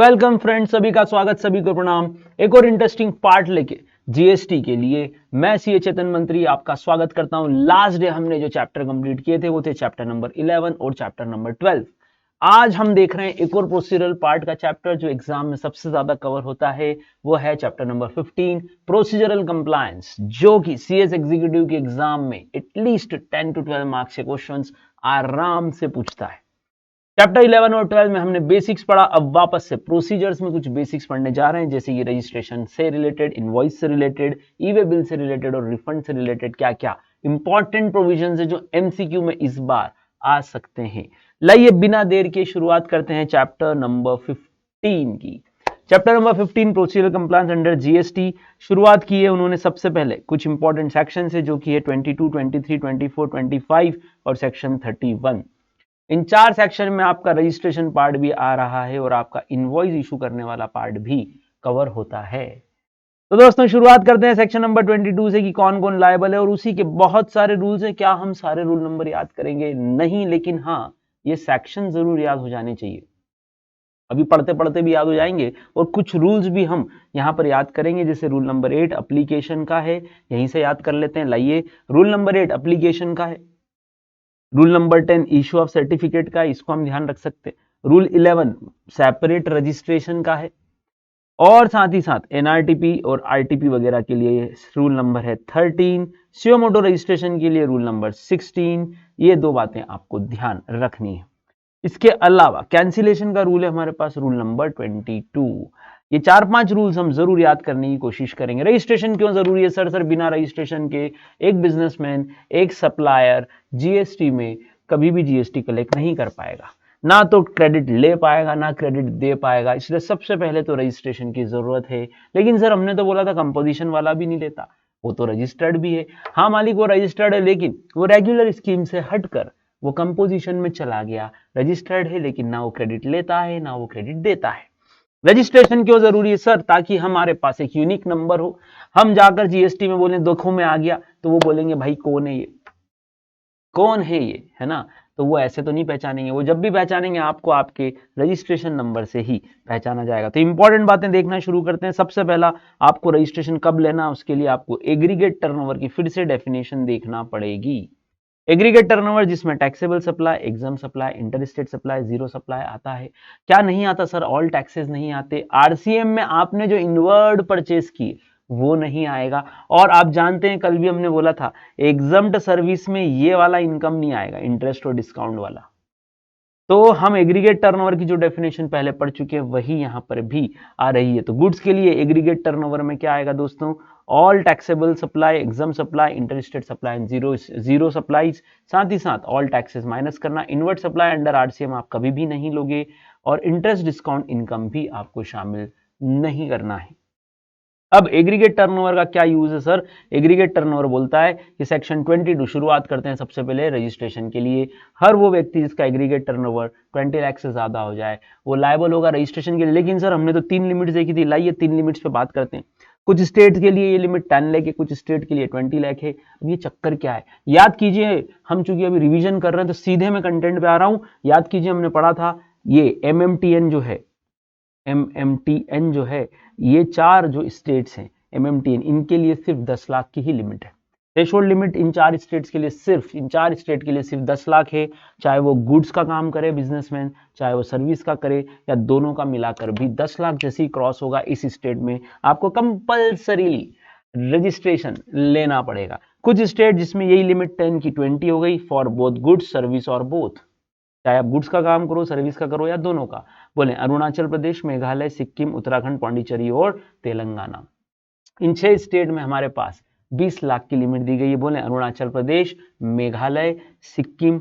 Welcome friends, सभी का स्वागत, सभी को प्रणाम। एक और इंटरेस्टिंग पार्ट लेके जीएसटी के लिए मैं सीए चेतन मंत्री आपका स्वागत करता हूं। लास्ट डे हमने जो चैप्टर कंप्लीट किए थे वो थे चैप्टर नंबर 11 और चैप्टर नंबर 12। आज हम देख रहे हैं एक और प्रोसीजरल पार्ट का चैप्टर जो एग्जाम में सबसे ज्यादा कवर होता है, वो है चैप्टर नंबर 15 प्रोसीजरल कंप्लायंस, जो कि सीएस एग्जीक्यूटिव के एग्जाम में एटलीस्ट 10 to 12 मार्क्स के क्वेश्चंस आराम से पूछता है। चैप्टर 11 और 12 में हमने बेसिक्स पढ़ा। अब वापस से प्रोसीजर्स में कुछ बेसिक्स पढ़ने जा रहे हैं, जैसे कि रजिस्ट्रेशन से रिलेटेड, इनवॉइस से रिलेटेड, ई वे बिल से रिलेटेड और रिफंड से रिलेटेड क्या क्या इंपॉर्टेंट प्रोविजन है जो एमसीक्यू में इस बार आ सकते हैं। लाइए बिना देर के शुरुआत करते हैं चैप्टर नंबर 15 की। Chapter number 15 procedural compliance under GST शुरुआत की है उन्होंने। सबसे पहले कुछ इंपॉर्टेंट सेक्शन है जो कि है 22, 23, 24, 25 और सेक्शन 31। इन चार सेक्शन में आपका रजिस्ट्रेशन पार्ट भी आ रहा है और आपका इनवॉइस इशू करने वाला पार्ट भी कवर होता है। तो दोस्तों शुरुआत करते हैं सेक्शन नंबर 22 से कि कौन कौन लायबल है, और उसी के बहुत सारे रूल्स हैं। क्या हम सारे रूल नंबर याद करेंगे? नहीं, लेकिन हाँ, ये सेक्शन जरूर याद हो जाने चाहिए। अभी पढ़ते पढ़ते भी याद हो जाएंगे और कुछ रूल्स भी हम यहाँ पर याद करेंगे। जैसे रूल नंबर 8 एप्लीकेशन का है, यहीं से याद कर लेते हैं। लाइए, रूल नंबर 8 एप्लीकेशन का है। Rule number 10 issue of certificate का, इसको हम ध्यान रख सकते हैं। रूल 11 सेपरेट रजिस्ट्रेशन का है, और साथ ही साथ एनआरटीपी और आरटीपी वगैरह के लिए रूल नंबर है 13। सीओ मोटो रजिस्ट्रेशन के लिए रूल नंबर 16। ये दो बातें आपको ध्यान रखनी है। इसके अलावा कैंसिलेशन का रूल है हमारे पास रूल नंबर 22। ये 4-5 रूल्स हम जरूर याद करने की कोशिश करेंगे। रजिस्ट्रेशन क्यों जरूरी है सर? बिना रजिस्ट्रेशन के एक बिजनेसमैन, एक सप्लायर जीएसटी में कभी भी जीएसटी कलेक्ट नहीं कर पाएगा, ना तो क्रेडिट ले पाएगा ना क्रेडिट दे पाएगा। इसलिए सबसे पहले तो रजिस्ट्रेशन की जरूरत है। लेकिन सर हमने तो बोला था कंपोजिशन वाला भी नहीं लेता, वो तो रजिस्टर्ड भी है। हाँ मालिक, वो रजिस्टर्ड है, लेकिन वो रेगुलर स्कीम से हटकर वो कंपोजिशन में चला गया। रजिस्टर्ड है लेकिन ना वो क्रेडिट लेता है ना वो क्रेडिट देता है। रजिस्ट्रेशन क्यों जरूरी है सर? ताकि हमारे पास एक यूनिक नंबर हो। हम जाकर जीएसटी में बोले दुखों में आ गया, तो वो बोलेंगे भाई कौन है ये, कौन है ये, है ना? तो वो ऐसे तो नहीं पहचानेंगे। वो जब भी पहचानेंगे आपको आपके रजिस्ट्रेशन नंबर से ही पहचाना जाएगा। तो इंपॉर्टेंट बातें देखना शुरू करते हैं। सबसे पहला, आपको रजिस्ट्रेशन कब लेना, उसके लिए आपको एग्रीगेट टर्नओवर की फिर से डेफिनेशन देखना पड़ेगी। एग्रीगेट टर्नओवर जिसमें taxable supply, exempt supply, inter state supply, zero supply आता है। क्या नहीं आता सर? ऑल टैक्सेस नहीं आते। आरसीएम में आपने जो इनवर्ड परचेस की वो नहीं आएगा। और आप जानते हैं कल भी हमने बोला था एग्जम्प्ट सर्विस में ये वाला इनकम नहीं आएगा, इंटरेस्ट और डिस्काउंट वाला। तो हम एग्रीगेट टर्नओवर की जो डेफिनेशन पहले पढ़ चुके हैं वही यहां पर भी आ रही है। तो गुड्स के लिए एग्रीगेट टर्नओवर में क्या आएगा दोस्तों? All taxable supply, exempt supply, interstate supply and zero supplies. साथ ही साथ ऑल टैक्सेस माइनस करना। इनवर्ट सप्लाई अंडर आरसीएम आप कभी भी नहीं लोगे, और इंटरेस्ट डिस्काउंट इनकम भी आपको शामिल नहीं करना है। अब एग्रीगेट टर्नओवर का क्या यूज है सर? एग्रीगेट टर्नओवर बोलता है कि सेक्शन 22 शुरुआत करते हैं सबसे पहले रजिस्ट्रेशन के लिए। हर वो व्यक्ति जिसका एग्रीगेट टर्नओवर 20 लाख से ज्यादा हो जाए वो लायबल होगा रजिस्ट्रेशन के लिए। लेकिन सर हमने तो 3 लिमिट्स देखी थी। लाइए 3 लिमिट्स पे बात करते हैं। कुछ स्टेट के लिए ये लिमिट 10 लाख है, कुछ स्टेट के लिए 20 लाख है। अब ये चक्कर क्या है? याद कीजिए, हम चूंकि अभी रिवीजन कर रहे हैं तो सीधे मैं कंटेंट पे आ रहा हूं। याद कीजिए हमने पढ़ा था ये एमएमटीएन जो है, एमएमटीएन जो है, ये चार जो स्टेट्स हैं एमएमटीएन, इनके लिए सिर्फ 10 लाख की ही लिमिट है। थ्रेशोल्ड लिमिट इन चार स्टेट्स के लिए सिर्फ 10 लाख है। चाहे वो गुड्स का काम करे बिजनेसमैन, चाहे वो सर्विस का करे, या दोनों का मिलाकर भी 10 लाख जैसे ही क्रॉस होगा इस स्टेट में आपको कंपल्सरीली रजिस्ट्रेशन लेना पड़ेगा। कुछ स्टेट जिसमें यही लिमिट 10 की 20 हो गई फॉर बोथ गुड्स सर्विस और बोथ, चाहे आप गुड्स का काम करो, सर्विस का करो, या दोनों का। बोले अरुणाचल प्रदेश, मेघालय, सिक्किम, उत्तराखंड, पांडिचेरी और तेलंगाना। इन 6 स्टेट में हमारे पास 20 लाख की लिमिट दी गई है। बोले अरुणाचल प्रदेश, मेघालय, सिक्किम,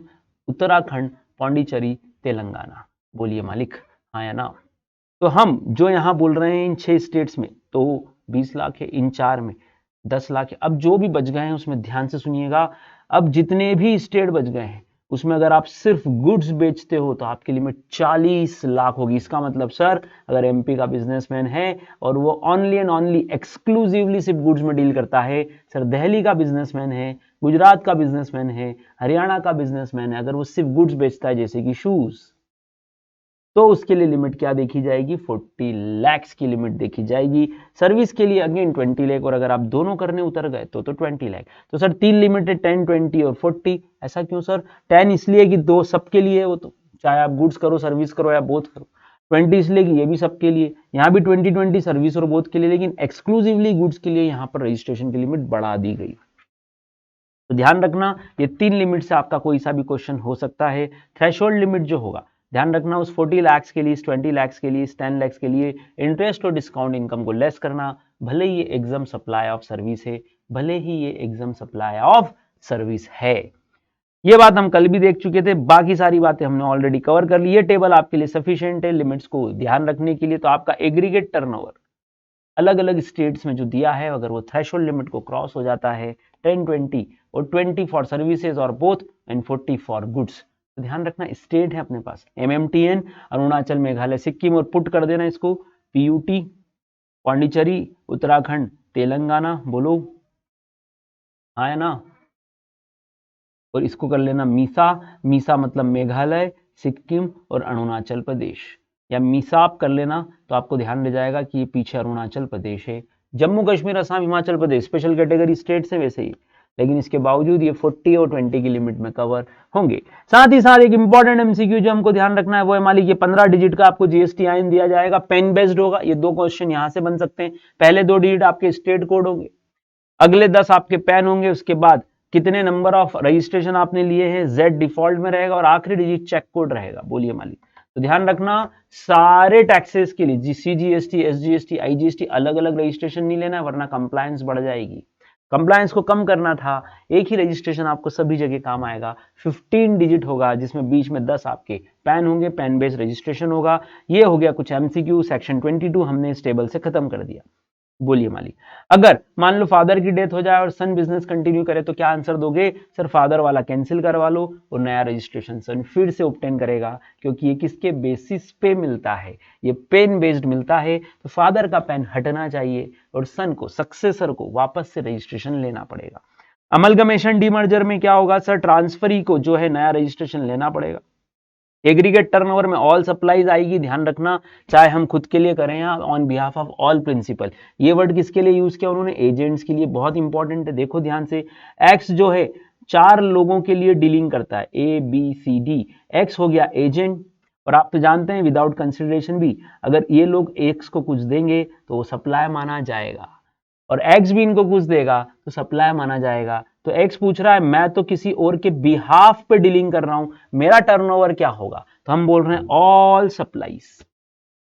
उत्तराखंड, पांडिचेरी, तेलंगाना। बोलिए मालिक, हाँ या ना? तो हम जो यहां बोल रहे हैं इन 6 स्टेट्स में तो 20 लाख है, इन 4 में 10 लाख है। अब जो भी बच गए हैं उसमें ध्यान से सुनिएगा। अब जितने भी स्टेट बच गए हैं उसमें अगर आप सिर्फ गुड्स बेचते हो तो आपकी लिमिट 40 लाख होगी। इसका मतलब सर, अगर एमपी का बिजनेसमैन है और वो ओनली एंड ओनली एक्सक्लूसिवली सिर्फ गुड्स में डील करता है, सर दिल्ली का बिजनेसमैन है, गुजरात का बिजनेसमैन है, हरियाणा का बिजनेसमैन है, अगर वो सिर्फ गुड्स बेचता है जैसे कि शूज, तो उसके लिए लिमिट क्या देखी जाएगी, 40 लाख की लिमिट देखी जाएगी। सर्विस के लिए अगेन 20 लाख, और अगर आप दोनों करने उतर गए तो 20 लाख। तो सर 3 लिमिट है, 10, 20 और 40। ऐसा क्यों सर? 10 इसलिए कि दो सबके लिए है, वो तो चाहे आप गुड्स करो, सर्विस करो या बोथ करो। 20 इसलिए कि ये भी सबके लिए, यहाँ भी 20 सर्विस और बोथ के लिए, लेकिन एक्सक्लूसिवली गुड्स के लिए यहाँ पर रजिस्ट्रेशन की लिमिट बढ़ा दी गई। तो ध्यान रखना, ये 3 लिमिट से आपका कोई सा भी क्वेश्चन हो सकता है। थ्रेशोल्ड लिमिट जो होगा, ध्यान रखना, उस 40 लाख के लिए, इस 20 लाख के लिए, इस 10 लाख के लिए इंटरेस्ट और डिस्काउंट इनकम को लेस करना। भले ही ये एग्जाम सप्लाई ऑफ सर्विस है, भले ही ये एग्जाम सप्लाई ऑफ सर्विस है। ये बात हम कल भी देख चुके थे, बाकी सारी बातें हमने ऑलरेडी कवर कर ली। ये टेबल आपके लिए सफिशिएंट है लिमिट्स को ध्यान रखने के लिए। तो आपका एग्रीगेट टर्नओवर अलग अलग स्टेट्स में जो दिया है, अगर वो थ्रेशोल्ड लिमिट को क्रॉस हो जाता है, 10, 20 और 20 फॉर सर्विसेज और बोथ एंड 40 फॉर गुड्स, तो ध्यान रखना स्टेट है अपने पास MMTN, अरुणाचल, मेघालय, सिक्किम, और पुट कर देना इसको PUT, पांडिचेरी, उत्तराखंड, तेलंगाना, बोलो हाँ है ना, और इसको कर लेना मीसा। मीसा मतलब मेघालय, सिक्किम और अरुणाचल प्रदेश, या मीसाप कर लेना, तो आपको ध्यान रह जाएगा कि ये पीछे अरुणाचल प्रदेश है। Jammu Kashmir, Assam, Himachal Pradesh special category state से वैसे ही, लेकिन इसके बावजूद ये 40 और 20 की लिमिट में कवर होंगे। साथ ही साथ एक इंपॉर्टेंट MCQ जो हमको ध्यान रखना है वो है मालिक, ये 15 डिजिट का आपको GSTIN दिया जाएगा, पेन बेस्ड होगा। ये 2 क्वेश्चन यहां से बन सकते हैं। पहले 2 डिजिट आपके स्टेट कोड होंगे, अगले 10 आपके पैन होंगे, उसके बाद कितने नंबर ऑफ रजिस्ट्रेशन आपने लिए हैं, Z डिफॉल्ट में रहेगा, और आखिरी डिजिट चेक कोड रहेगा। बोलिए मालिक। तो ध्यान रखना, सारे टैक्सेस के लिए CGST, SGST, IGST अलग अलग रजिस्ट्रेशन नहीं लेना है, वरना कंप्लायंस बढ़ जाएगी। कंप्लायंस को कम करना था, एक ही रजिस्ट्रेशन आपको सभी जगह काम आएगा। 15 डिजिट होगा, जिसमें बीच में 10 आपके पैन होंगे, पैन बेस्ड रजिस्ट्रेशन होगा। ये हो गया कुछ MCQ। सेक्शन 22 हमने इस टेबल से खत्म कर दिया। बोलिए मालिक, अगर मान लो फादर की डेथ हो जाए और सन बिजनेस कंटिन्यू करे तो क्या आंसर दोगे? सर फादर वाला कैंसिल करवा लो और नया रजिस्ट्रेशन सन फिर से ऑब्टेन करेगा, क्योंकि ये किसके बेसिस पे मिलता है, ये पेन बेस्ड मिलता है। तो फादर का पेन हटना चाहिए और सन को, सक्सेसर को वापस से रजिस्ट्रेशन लेना पड़ेगा। अमलगमेशन डीमर्जर में क्या होगा सर? ट्रांसफरी को जो है नया रजिस्ट्रेशन लेना पड़ेगा। एग्रीगेट टर्नओवर में ऑल सप्लाईज आएगी, ध्यान रखना, चाहे हम खुद के लिए करें या on behalf of all principal. ये वर्ड किसके लिए यूज किया उन्होंने? एजेंट्स के लिए। बहुत इंपॉर्टेंट है, देखो ध्यान से। एक्स जो है 4 लोगों के लिए डीलिंग करता है, ABCD। एक्स हो गया एजेंट, और आप तो जानते हैं विदाउट कंसिडरेशन भी अगर ये लोग एक्स को कुछ देंगे तो वो सप्लाई माना जाएगा, और एक्स भी इनको कुछ देगा तो सप्लाई माना जाएगा। तो एक्स पूछ रहा है मैं तो किसी और के बिहाफ पे डीलिंग कर रहा हूं, मेरा टर्नओवर क्या होगा? तो हम बोल रहे हैं ऑल सप्लाईज।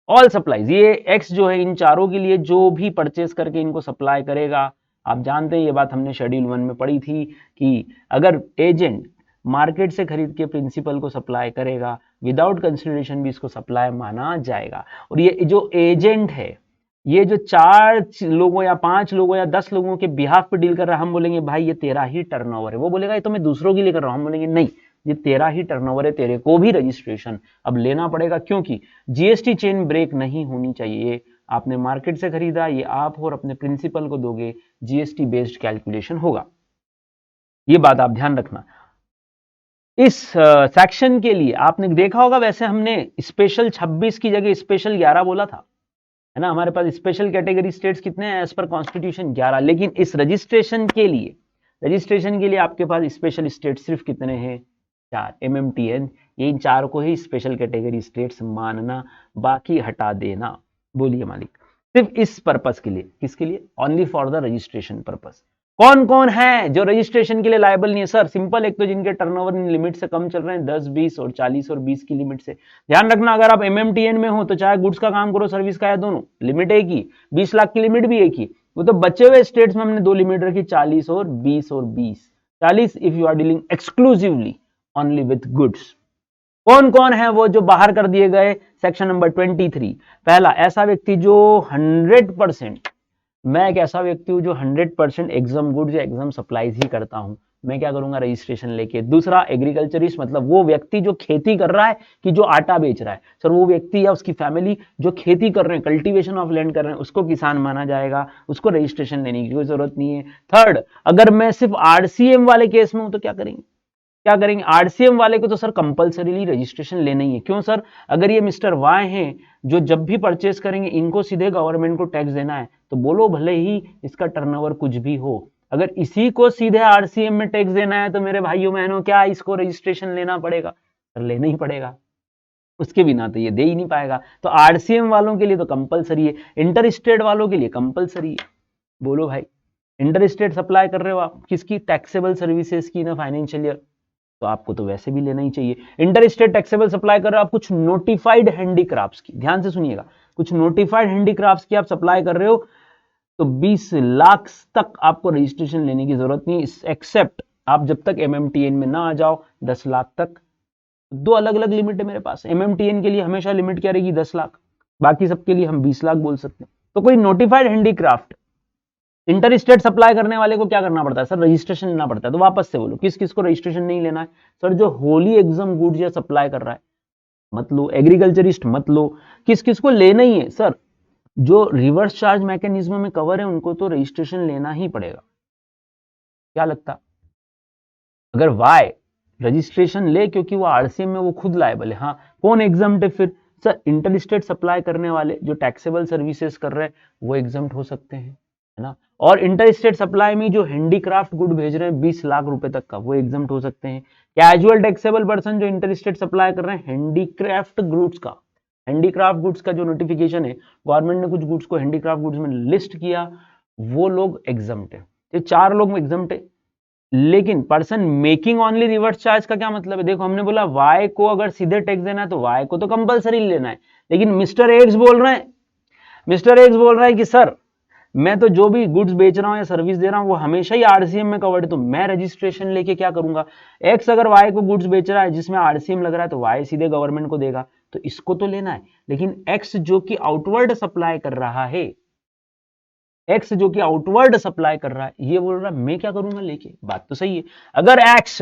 ऑल सप्लाईज, ये एक्स जो है इन चारों के लिए जो भी परचेस करके इनको सप्लाई करेगा। आप जानते हैं ये बात हमने शेड्यूल 1 में पढ़ी थी कि अगर एजेंट मार्केट से खरीद के प्रिंसिपल को सप्लाई करेगा विदाउट कंसिडरेशन भी इसको सप्लाई माना जाएगा। और ये जो एजेंट है, ये जो 4 लोगों या 5 लोगों या 10 लोगों के बिहाफ पे डील कर रहा है, हम बोलेंगे भाई ये तेरा ही टर्नओवर है। वो बोलेगा ये तो मैं दूसरों के लिए कर रहा हूं, हम बोलेंगे नहीं ये तेरा ही टर्नओवर है, तेरे को भी रजिस्ट्रेशन अब लेना पड़ेगा, क्योंकि GST चेन ब्रेक नहीं होनी चाहिए। आपने मार्केट से खरीदा, ये आप और अपने प्रिंसिपल को दोगे, GST बेस्ड कैलकुलेशन होगा। ये बात आप ध्यान रखना। इस सेक्शन के लिए आपने देखा होगा, वैसे हमने स्पेशल 26 की जगह स्पेशल 11 बोला था, है ना। हमारे पास स्पेशल कैटेगरी स्टेट्स कितने हैं एज पर कॉन्स्टिट्यूशन? 11। लेकिन इस रजिस्ट्रेशन के लिए आपके पास स्पेशल स्टेट सिर्फ कितने हैं? 4। MMTN, ये इन 4 को ही स्पेशल कैटेगरी स्टेट्स मानना, बाकी हटा देना। बोलिए मालिक, सिर्फ इस पर्पस के लिए, किसके लिए? Only for the registration purpose. कौन कौन है जो रजिस्ट्रेशन के लिए लायबल नहीं है? सर सिंपल, एक तो जिनके टर्नओवर इन लिमिट से कम चल रहे हैं, 10, 20 और 40 और 20 की लिमिट से। ध्यान रखना, अगर आप MMTN में हो तो चाहे गुड्स का काम करो, सर्विस का, या दोनों, लिमिट एक ही, 20 लाख की लिमिट भी एक ही। वो तो बचे हुए स्टेट्स में हमने 2 लिमिट रखी, 40 और 20 और 20। 40 if you are dealing exclusively only with goods. कौन कौन है वो जो बाहर कर दिए गए? Section number 23। पहला, ऐसा व्यक्ति जो 100%, मैं एक ऐसा व्यक्ति हूं जो 100% एग्जाम गुड्स या एग्जाम सप्लाईज ही करता हूं, मैं क्या करूंगा? रजिस्ट्रेशन लेके। दूसरा, एग्रीकल्चरिस्ट, मतलब वो व्यक्ति जो खेती कर रहा है, कि जो आटा बेच रहा है, सर वो व्यक्ति या उसकी फैमिली जो खेती कर रहे हैं, कल्टीवेशन ऑफ लैंड कर रहे हैं, उसको किसान माना जाएगा, उसको रजिस्ट्रेशन लेने की कोई जरूरत नहीं है। थर्ड, अगर मैं सिर्फ RCM वाले केस में हूं तो क्या करेंगे? क्या करेंगे, आरसीएम वाले को तो सर कंपलसरीली रजिस्ट्रेशन लेना ही है। क्यों सर, अगर ये मिस्टर वाई हैं जो जब भी परचेस करेंगे इनको सीधे गवर्नमेंट को टैक्स देना है, तो बोलो भले ही इसका टर्नओवर कुछ भी हो, अगर इसी को सीधे आरसीएम में टैक्स देना है तो मेरे भाइयों बहनों क्या इसको रजिस्ट्रेशन लेना पड़ेगा, सर लेना ही पड़ेगा, उसके बिना तो ये दे ही नहीं पाएगा। तो आरसीएम वालों के लिए तो कंपलसरी है, इंटर स्टेट वालों के लिए कंपलसरी है। बोलो भाई, इंटर स्टेट सप्लाई कर रहे हो आप किसकी, टैक्सेबल सर्विसेज की ना फाइनेंशियल ईयर, तो आपको तो वैसे भी लेना ही चाहिए। इंटर स्टेट टैक्सेबल सप्लाई कर रहे हो आप कुछ नोटिफाइड हैंडीक्राफ्ट्स की, ध्यान से सुनिएगा, कुछ नोटिफाइड हैंडीक्राफ्ट्स की आप सप्लाई कर रहे हो तो 20 लाख तक आपको रजिस्ट्रेशन लेने की जरूरत नहीं, एक्सेप्ट आप जब तक एमएमटीएन में ना आ जाओ 10 लाख तक। दो अलग अलग लिमिट है मेरे पास, एमएमटीएन के लिए हमेशा लिमिट क्या रहेगी 10 लाख, बाकी सबके लिए हम 20 लाख बोल सकते हैं। तो कोई notified handicraft inter state supply करने वाले को क्या करना पड़ता है सर, रजिस्ट्रेशन लेना पड़ता है। तो वापस से बोलो किस किस को रजिस्ट्रेशन नहीं लेना है सर, जो होली एग्जाम गुड्स या सप्लाई कर रहा है मत लो, एग्रीकल्चरिस्ट मत लो, किस किस को लेना ही है सर, जो रिवर्स चार्ज मैकेनिज्म में कवर है उनको तो रजिस्ट्रेशन लेना ही पड़ेगा। क्या लगता, अगर वाई रजिस्ट्रेशन ले क्योंकि वो आरसीएम में वो खुद लायबल है, हाँ कौन एग्जाम्प्ट है फिर सर, इंटर स्टेट सप्लाई करने वाले जो टैक्सेबल सर्विसेज कर रहे हैं वो एग्जाम्प्ट हो सकते हैं, है ना, और इंटर स्टेट सप्लाई में जो हैंडीक्राफ्ट गुड भेज रहे हैं 20 लाख रुपए तक का वो एग्जाम्प्ट हो सकते हैं। कैजुअल टैक्सेबल पर्सन जो इंटर स्टेट सप्लाई कर रहे हैं हैंडीक्राफ्ट गुड्स का, हैंडीक्राफ्ट गुड्स का जो नोटिफिकेशन है गवर्नमेंट ने कुछ गुड्स को हैंडीक्राफ्ट गुड्स में लिस्ट किया, वो लोग एग्जाम्प्ट है। ये 4 लोग एग्जाम्प्ट है। लेकिन person making only reverse charge का क्या मतलब है, देखो हमने बोला वाई को अगर सीधे टैक्स देना है तो वाई को तो कंपलसरी लेना है, लेकिन मिस्टर एक्स बोल रहे हैं, मिस्टर एक्स बोल रहा है कि सर मैं तो जो भी गुड्स बेच रहा हूं या सर्विस दे रहा हूं वो हमेशा ही आरसीएम में कवर्ड है, तो मैं रजिस्ट्रेशन लेके क्या करूंगा। एक्स अगर वाई को गुड्स बेच रहा है जिसमें आरसीएम लग रहा है तो वाई सीधे गवर्नमेंट को देगा, तो इसको तो लेना है। लेकिन एक्स जो कि आउटवर्ड सप्लाई कर रहा है, एक्स जो कि आउटवर्ड सप्लाई कर रहा है, ये बोल रहा है मैं क्या करूंगा लेके, बात तो सही है। अगर एक्स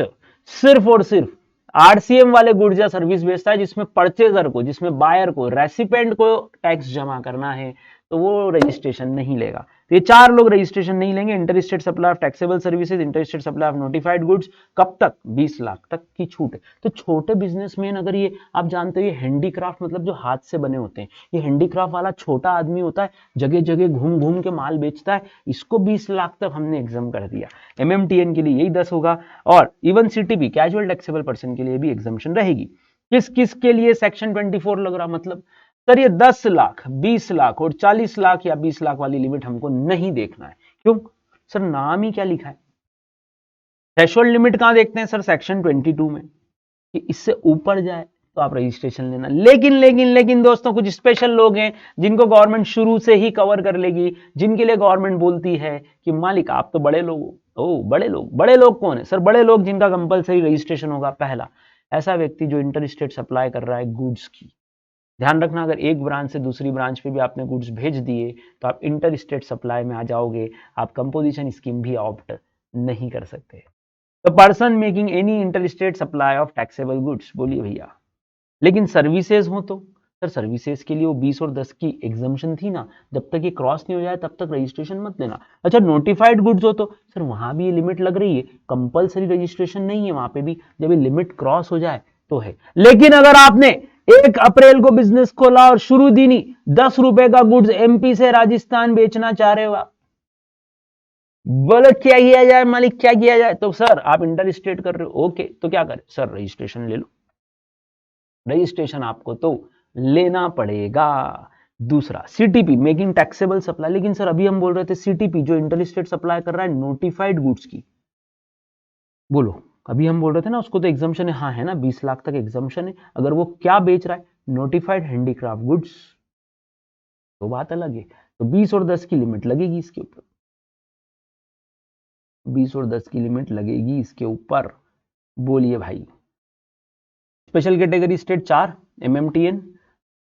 सिर्फ और सिर्फ आरसीएम वाले गुड्स या सर्विस बेचता है जिसमें परचेजर को, जिसमें बायर को, रेसिपेंट को टैक्स जमा करना है, तो वो रजिस्ट्रेशन नहीं लेगा। तो ये 4 लोग रजिस्ट्रेशन नहीं लेंगे। Inter state supply of taxable services, inter state supply of notified goods, कब तक, 20 लाख तक की छूट है। तो छोटे बिजनेसमैन, अगर ये आप जानते हो ये हैंडीक्राफ्ट मतलब जो हाथ से बने होते हैं, ये हैंडीक्राफ्ट वाला छोटा आदमी होता है, जगह जगह घूम घूम के माल बेचता है, इसको 20 लाख तक हमने एग्जाम कर दिया। एमएमटीएन के लिए यही 10 होगा, और even CTP casual taxable person के लिए भी एग्जाम्पशन रहेगी। किस किस के लिए सेक्शन 24 लग रहा, मतलब सर ये 10 लाख, 20 लाख और 40 लाख या 20 लाख वाली लिमिट हमको नहीं देखना है। क्यों सर, नाम ही क्या लिखा है। थ्रेशोल्ड लिमिट कहां देखते हैं सर, सेक्शन 22 में, कि इससे ऊपर जाए तो आप रजिस्ट्रेशन लेना। लेकिन दोस्तों कुछ स्पेशल लोग हैं जिनको गवर्नमेंट शुरू से ही कवर कर लेगी, जिनके लिए गवर्नमेंट बोलती है कि मालिक आप तो बड़े लोग हो। ओ बड़े लोग कौन है सर, बड़े लोग जिनका कंपलसरी रजिस्ट्रेशन होगा, पहला ऐसा व्यक्ति जो इंटर स्टेट सप्लाई कर रहा है गुड्स की। ध्यान रखना, अगर एक ब्रांच से दूसरी ब्रांच पे भी आपने गुड्स भेज दिए तो आप इंटर स्टेट सप्लाई में आ जाओगे, आप कंपोजिशन स्कीम भी ऑप्ट नहीं कर सकते। तो person making any inter state supply of taxable goods, बोलिए भैया। लेकिन सर्विसेज हो तो सर, सर्विसेज के लिए वो 20 और 10 की एग्जाम्पशन थी ना, जब तक ये क्रॉस नहीं हो जाए तब तक रजिस्ट्रेशन मत लेना। अच्छा नोटिफाइड गुड्स हो तो सर वहां भी ये लिमिट लग रही है, कंपलसरी रजिस्ट्रेशन नहीं है वहां पे भी, जब ये लिमिट क्रॉस हो जाए तो है। लेकिन अगर आपने 1 अप्रैल को बिजनेस खोला और शुरू दिन 10 रुपए का गुड्स एमपी से राजस्थान बेचना चाह रहे हो आप, बोलो क्या किया जाए मालिक, क्या किया जाए, तो सर आप इंटर स्टेट कर रहे हो, ओके तो क्या करें सर, रजिस्ट्रेशन ले लो, रजिस्ट्रेशन आपको तो लेना पड़ेगा। दूसरा सीटीपी मेकिंग टैक्सेबल सप्लाई, लेकिन सर अभी हम बोल रहे थे सीटीपी जो इंटर स्टेट सप्लाई कर रहा है नोटिफाइड गुड्स की, बोलो अभी हम बोल रहे थे ना उसको तो एग्जाम्पशन है, हाँ है ना, 20 लाख तक एग्जाम्पशन है। अगर वो क्या बेच रहा है, नोटिफाइड हैंडीक्राफ्ट गुड्स, तो बात अलग है। तो 20 और 10 की लिमिट लगेगी इसके ऊपर, 20 और 10 की लिमिट लगेगी इसके ऊपर, बोलिए भाई। स्पेशल कैटेगरी स्टेट 4 एमएमटीएन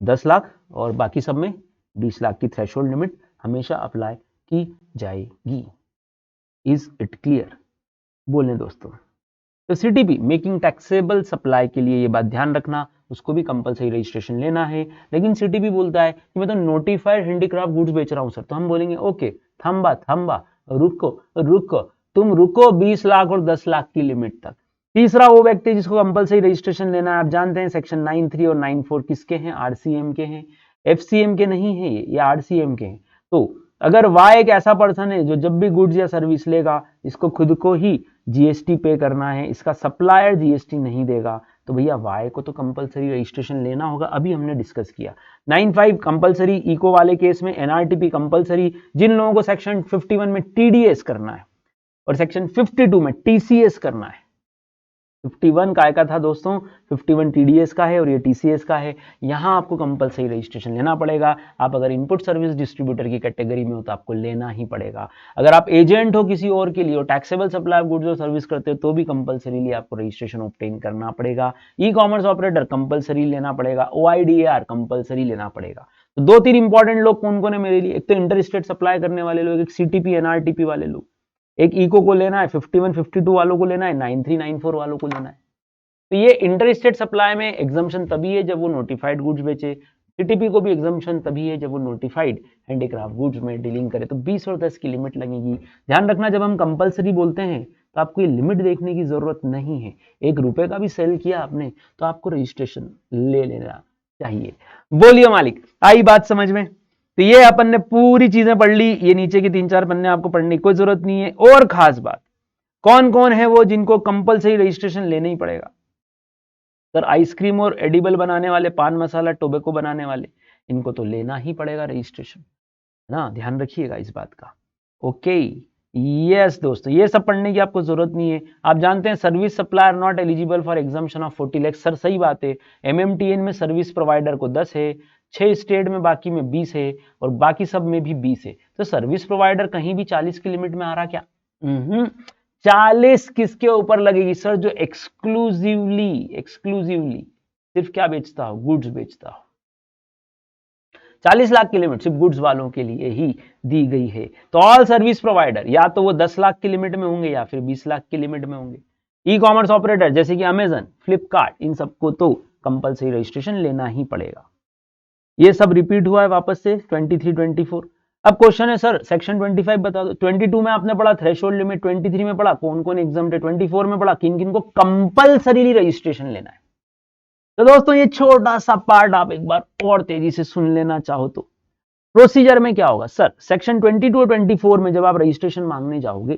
10 लाख और बाकी सब में 20 लाख की थ्रेशोल्ड लिमिट हमेशा अप्लाई की जाएगी। इज इट क्लियर, बोलें दोस्तों। तो सीटीपी मेकिंग टैक्सेबल सप्लाई के लिए ये बात ध्यान रखना, उसको भी कंपलसरी रजिस्ट्रेशन लेना है। लेकिन सीटीपी बोलता है कि मैं तो नोटिफाइड हैंडीक्राफ्ट गुड्स बेच रहा हूं सर, तो हम बोलेंगे ओके थम्बा रुको तुम रुको 20 लाख और 10 लाख की लिमिट तक। तीसरा वो व्यक्ति जिसको कंपलसरी रजिस्ट्रेशन लेना है, आप जानते हैं सेक्शन 9(3) और 9(4) किसके हैं, आरसीएम के हैं, एफसीएम के नहीं है, ये आरसीएम के हैं। तो अगर वाई एक ऐसा पर्सन है जो जब भी गुड्स या सर्विस लेगा इसको खुद को ही जीएसटी पे करना है, इसका सप्लायर जीएसटी नहीं देगा, तो भैया वाई को तो कंपलसरी रजिस्ट्रेशन लेना होगा, अभी हमने डिस्कस किया। 9(5) कंपलसरी इको वाले केस में, एनआरटीपी कंपलसरी जिन लोगों को सेक्शन 51 में टीडीएस करना है और सेक्शन 52 में टीसीएस करना है। 51 काय का था दोस्तों, 51 टीडीएस का है और ये टीसीएस का है। यहां आपको कंपलसरी रजिस्ट्रेशन लेना पड़ेगा। आप अगर इनपुट सर्विस डिस्ट्रीब्यूटर की कैटेगरी में हो तो आपको लेना ही पड़ेगा। अगर आप एजेंट हो किसी और के लिए और टैक्सेबल सप्लाई ऑफ गुड्स और सर्विस करते हो तो भी कंपलसरीली आपको रजिस्ट्रेशन ऑब्टेन करना पड़ेगा। ई कॉमर्स ऑपरेटर कंपलसरी लेना पड़ेगा, ओआईडीएआर कंपलसरी लेना पड़ेगा। तो 2-3 इंपॉर्टेंट लोग कौन कौन है मेरे लिए, एक तो इंटर स्टेट सप्लाई करने वाले लोग, एक सीटीपी एनआरटीपी वाले लोग, एक इको को लेना है, 51 52 वालों को लेना है, 93 94 वालों को लेना है। तो ये इंटर स्टेट सप्लाई में एग्जम्पशन तभी है जब वो नोटिफाइड गुड्स बेचे, सीटीपी को भी एग्जम्पशन तभी है जब वो नोटिफाइड हैंडीक्राफ्ट गुड्स में डीलिंग करे। तो 20 और 10 की लिमिट लगेगी। ध्यान रखना जब हम कंपलसरी बोलते हैं तो आपको ये लिमिट देखने की जरूरत नहीं है। ₹1 का भी सेल किया आपने तो आपको रजिस्ट्रेशन ले लेना चाहिए। बोलिए मालिक, आई बात समझ में? तो ये अपन ने पूरी चीजें पढ़ ली, ये नीचे की 3-4 पन्ने आपको पढ़ने की कोई जरूरत नहीं है। और खास बात, कौन कौन है वो जिनको कंपलसरी रजिस्ट्रेशन लेना ही पड़ेगा? सर आइसक्रीम और एडिबल बनाने वाले, पान मसाला टोबैको बनाने वाले, इनको तो लेना ही पड़ेगा रजिस्ट्रेशन, ना, ध्यान रखिएगा इस बात का। ओके, यस दोस्तों, ये सब पढ़ने की आपको जरूरत नहीं है। आप जानते हैं service supplier not eligible for exemption of 40 lakh. Sir सही बात है, एमएमटीएन में सर्विस प्रोवाइडर को 10 है, 6 स्टेट में बाकी में 20 है और बाकी सब में भी 20 है। तो सर्विस प्रोवाइडर कहीं भी 40 की लिमिट में आ रहा क्या? 40 किसके ऊपर लगेगी सर? जो एक्सक्लूसिवली सिर्फ क्या बेचता हो, गुड्स बेचता हो। 40 लाख की लिमिट सिर्फ गुड्स वालों के लिए ही दी गई है। तो ऑल सर्विस प्रोवाइडर या तो वो 10 लाख की लिमिट में होंगे या फिर 20 लाख की लिमिट में होंगे। ई कॉमर्स ऑपरेटर जैसे कि अमेजन, फ्लिपकार्ट, इन सबको तो कंपलसरी रजिस्ट्रेशन लेना ही पड़ेगा। ये सब रिपीट हुआ है वापस से 23 24। अब क्वेश्चन है सर सेक्शन 25 बता दो। 22 में आपने पढ़ा थ्रेशोल्ड लिमिट, 23 में पढ़ा कौन कौन एग्जाम्प्ट है, 24 में पढ़ा किन किन को कंपलसरी रजिस्ट्रेशन लेना है। तो दोस्तों ये छोटा सा पार्ट आप एक बार और तेजी से सुन लेना चाहो तो प्रोसीजर में क्या होगा सर, सेक्शन 22 और 24 में जब आप रजिस्ट्रेशन मांगने जाओगे,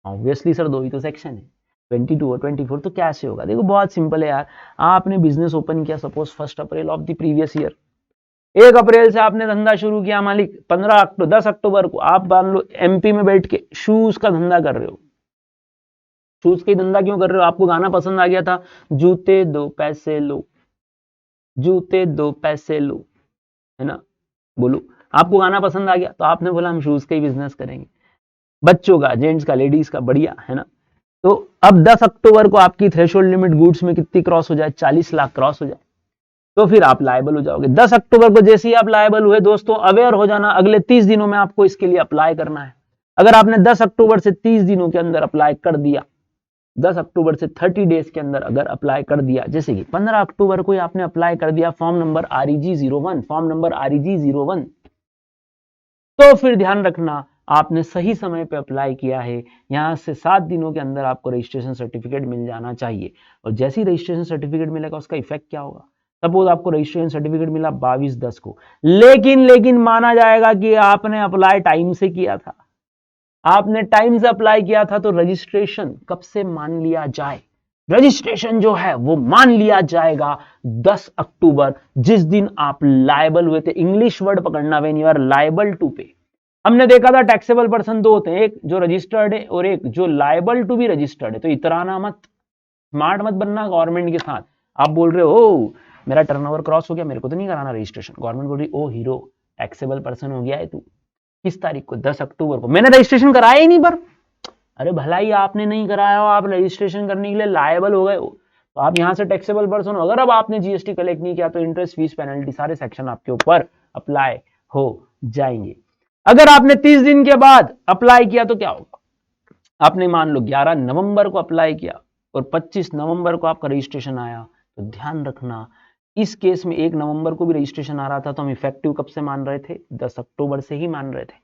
ऑब्वियसली सर दो ही तो सेक्शन है 22 और 24, तो कैसे होगा? देखो बहुत सिंपल है यार। आपने बिजनेस ओपन किया suppose 1 April of the previous year, 1 अप्रैल से आपने धंधा शुरू किया मालिक, 10 अक्टूबर को आप मान लो एमपी में बैठ के शूज का धंधा कर रहे हो। शूज का धंधा क्यों कर रहे हो? आपको गाना पसंद आ गया था, जूते 2 पैसे लो, जूते 2 पैसे लो, है ना, बोलो। आपको गाना पसंद आ गया तो आपने बोला हम शूज का ही बिजनेस करेंगे, बच्चों का, जेंट्स का, लेडीज का, बढ़िया है ना। तो अब 10 अक्टूबर को आपकी थ्रेशोल्ड लिमिट गुड्स में कितनी क्रॉस हो जाए, 40 लाख क्रॉस हो जाए, तो फिर आप लायबल हो जाओगे। 10 अक्टूबर को जैसे ही आप लायबल हुए दोस्तों, अवेयर हो जाना, अगले 30 दिनों में आपको इसके लिए अप्लाई करना है। अगर आपने 10 अक्टूबर से 30 दिनों के अंदर अप्लाई कर दिया, 10 अक्टूबर से 30 डेज के अंदर अगर अप्लाई कर दिया, जैसे कि 15 अक्टूबर को आपने अप्लाई कर दिया form number REG01, form number REG01, तो फिर ध्यान रखना आपने सही समय पे अप्लाई किया है। यहां से 7 दिनों के अंदर आपको रजिस्ट्रेशन सर्टिफिकेट मिल जाना चाहिए। और जैसे ही रजिस्ट्रेशन सर्टिफिकेट मिलेगा उसका इफेक्ट क्या होगा? सपोज आपको रजिस्ट्रेशन सर्टिफिकेट मिला 22/10 को, लेकिन माना जाएगा कि आपने अप्लाई टाइम से किया था, आपने टाइम से अप्लाई किया था, तो रजिस्ट्रेशन कब से मान लिया जाए? रजिस्ट्रेशन जो है वो मान लिया जाएगा 10 अक्टूबर, जिस दिन आप लायबल हुए थे। इंग्लिश वर्ड पकड़ना, when you are liable to pay. हमने देखा था टैक्सेबल पर्सन दो होते हैं, एक जो रजिस्टर्ड है और एक जो लायबल टू बी रजिस्टर्ड है। तो इतराना मत, स्मार्ट मत बनना गवर्नमेंट के साथ। आप बोल रहे हो मेरा टर्नओवर क्रॉस हो गया, मेरे को तो नहीं कराना रजिस्ट्रेशन। गवर्नमेंट बोल रही ओ हीरो टैक्सेबल पर्सन हो गया है तू, किस तारीख को? 10 अक्टूबर को। मैंने रजिस्ट्रेशन कराया ही नहीं, पर अरे भलाई आपने नहीं कराया हो, आप रजिस्ट्रेशन करने के लिए लायबल हो गए हो, तो आप यहां से टैक्सेबल पर्सन हो। अगर अब आपने जीएसटी कलेक्ट नहीं किया तो इंटरेस्ट, फीस, पेनल्टी सारे सेक्शन आपके ऊपर अप्लाई हो जाएंगे। अगर आपने 30 दिन के बाद अप्लाई किया तो क्या होगा? आपने मान लो 11 नवंबर को अप्लाई किया और 25 नवंबर को आपका रजिस्ट्रेशन आया, तो ध्यान रखना इस केस में 1 नवंबर को भी रजिस्ट्रेशन आ रहा था तो हम इफेक्टिव कब से मान रहे थे? 10 अक्टूबर से ही मान रहे थे।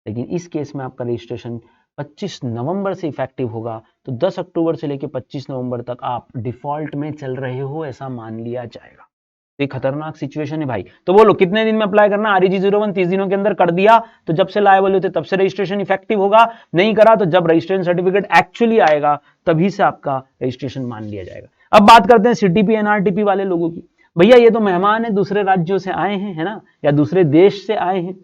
लेकिन इस केस में आपका रजिस्ट्रेशन 25 नवंबर से इफेक्टिव होगा, तो 10 अक्टूबर से लेकर 25 नवंबर तक आप डिफॉल्ट में चल रहे हो ऐसा मान लिया जाएगा। तो ये खतरनाक सिचुएशन है भाई। तो बोलो कितने दिन में अप्लाई करना? REG 01 30 दिनों के अंदर कर दिया तो जब से लायबल होते तब से रजिस्ट्रेशन इफेक्टिव होगा, नहीं करा तो जब रजिस्ट्रेशन सर्टिफिकेट एक्चुअली आएगा तभी से आपका रजिस्ट्रेशन मान लिया जाएगा। अब बात करते हैं CTP NRTP वाले लोगों की। भैया ये तो मेहमान है, दूसरे राज्यों से आए हैं, है ना, या दूसरे देश से आए हैं।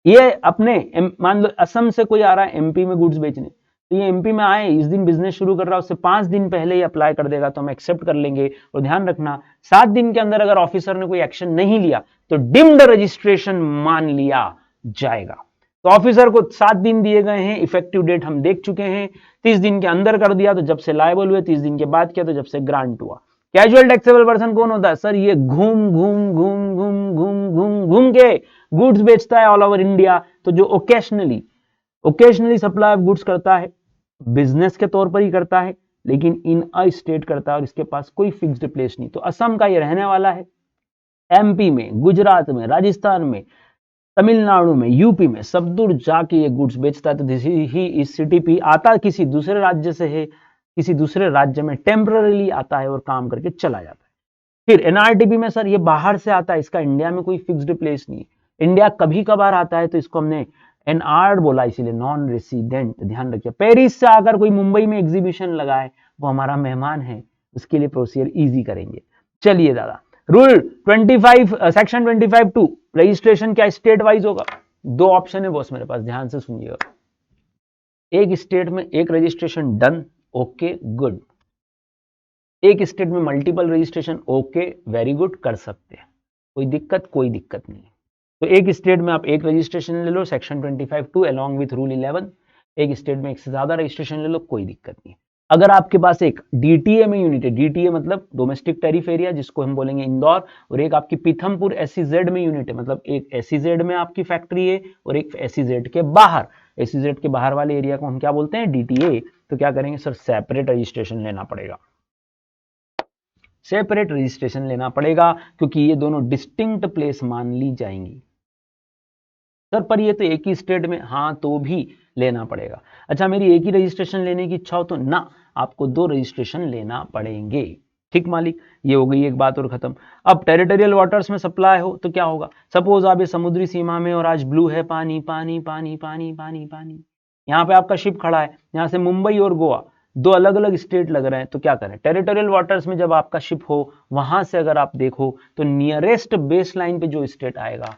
ये अपने मान लो असम से कोई आ रहा है MP में गुड्स बेचने, तो ये MP में आए, इस दिन बिजनेस शुरू कर रहा है, उससे 5 दिन पहले ही अप्लाई कर देगा तो हम एक्सेप्ट कर लेंगे। और ध्यान रखना 7 दिन के अंदर अगर ऑफिसर ने कोई एक्शन नहीं लिया तो डिम्ड रजिस्ट्रेशन मान लिया जाएगा। तो ऑफिसर को 7 दिन दिए गए हैं, इफेक्टिव डेट हम देख चुके हैं, 30 दिन के अंदर कर दिया तो जब से लायबल हुए, 30 दिन के बाद किया तो जब से ग्रांट हुआ। कैजुअल टैक्सेबल पर्सन कौन होता है? सर ये घूम घूम घूम घूम घूम घूम घूम के गुड्स बेचता है ऑल ओवर इंडिया। तो जो ओकेशनली सप्लाई ऑफ गुड्स करता है, बिजनेस के तौर पर ही करता है, लेकिन इन अ स्टेट करता है और इसके पास कोई फिक्स्ड प्लेस नहीं। तो असम का ये रहने वाला है, MP में, गुजरात में, राजस्थान में, तमिलनाडु में, UP में, सब दूर जाके ये गुड्स बेचता है। तो दिस ही इस CTP आता किसी दूसरे राज्य से है, किसी दूसरे राज्य में टेम्पररीली आता है और काम करके चला जाता है। फिर NRTP में सर ये बाहर से आता है, इसका इंडिया में कोई फिक्स्ड प्लेस नहीं, इंडिया कभी कभार आता है तो इसको हमने NR बोला, इसीलिए नॉन रेसिडेंट। ध्यान रखिए, पेरिस से आकर कोई मुंबई में एग्जीबिशन लगाए, वो हमारा मेहमान है, उसके लिए प्रोसीजर इजी करेंगे। चलिए दादा, रूल 25 सेक्शन 25(2) रजिस्ट्रेशन क्या स्टेट वाइज होगा? 2 ऑप्शन है बॉस मेरे पास, ध्यान से सुनिएगा। एक स्टेट में एक रजिस्ट्रेशन डन, ओके गुड। एक स्टेट में multiple registration, okay very good, कर सकते हैं, कोई दिक्कत नहीं। तो एक स्टेट में आप एक रजिस्ट्रेशन ले लो, सेक्शन 25(2) अलॉन्ग विथ रूल 11। एक स्टेट में एक से ज्यादा रजिस्ट्रेशन ले लो, कोई दिक्कत नहीं। अगर आपके पास एक DTA में यूनिट है, DTA मतलब डोमेस्टिक टैरिफ एरिया, जिसको हम बोलेंगे इंदौर, और एक आपकी पीथमपुर SEZ में यूनिट है, मतलब एक SEZ में आपकी फैक्ट्री है और एक SEZ के बाहर, SEZ के बाहर वाले एरिया को हम क्या बोलते हैं? DTA। तो क्या करेंगे सर? सेपरेट रजिस्ट्रेशन लेना पड़ेगा, सेपरेट रजिस्ट्रेशन लेना पड़ेगा, क्योंकि ये दोनों डिस्टिंक्ट प्लेस मान ली जाएंगी। सर पर ये तो एक ही स्टेट में, हाँ तो भी लेना पड़ेगा। अच्छा मेरी एक ही रजिस्ट्रेशन लेने की इच्छा हो तो ना, आपको 2 रजिस्ट्रेशन लेना पड़ेंगे। ठीक मालिक, ये हो गई एक बात और खत्म। अब टेरिटोरियल वाटर्स में सप्लाई हो तो क्या होगा? सपोज आप ये समुद्री सीमा में और आज ब्लू है, पानी पानी पानी पानी पानी पानी, यहाँ पे आपका शिप खड़ा है, यहाँ से मुंबई और गोवा 2 अलग अलग स्टेट लग रहे हैं, तो क्या करें? टेरिटोरियल वाटर्स में जब आपका शिप हो, वहां से अगर आप देखो तो नियरेस्ट बेस लाइन पे जो स्टेट आएगा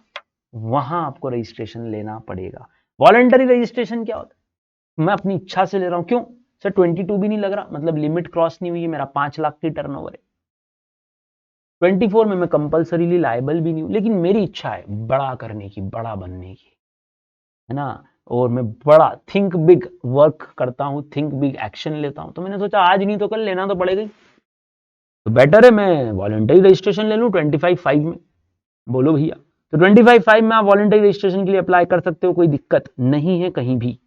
वहां आपको रजिस्ट्रेशन लेना पड़ेगा। वॉलंटरी रजिस्ट्रेशन क्या होता है? मैं अपनी इच्छा से ले रहा हूं, क्यों सर? 22 भी नहीं लग रहा, मतलब लिमिट क्रॉस नहीं हुई है, मेरा 5 लाख की टर्नओवर है। 24 में मैं कंपल्सरीली लायबल भी नहीं हूं, लेकिन मेरी इच्छा है बड़ा करने की, बड़ा बनने की, है ना, और मैं बड़ा थिंक बिग वर्क करता हूं, थिंक बिग एक्शन लेता हूं। तो मैंने सोचा आज नहीं तो कल लेना तो पड़ेगा ही, तो बेटर है मैं वॉलंटरी रजिस्ट्रेशन ले लूं 25(5) में। बोलो भैया, तो 25(5) में आप वॉलंटरी रजिस्ट्रेशन के लिए अप्लाई कर सकते हो, कोई दिक्कत नहीं है कहीं भी।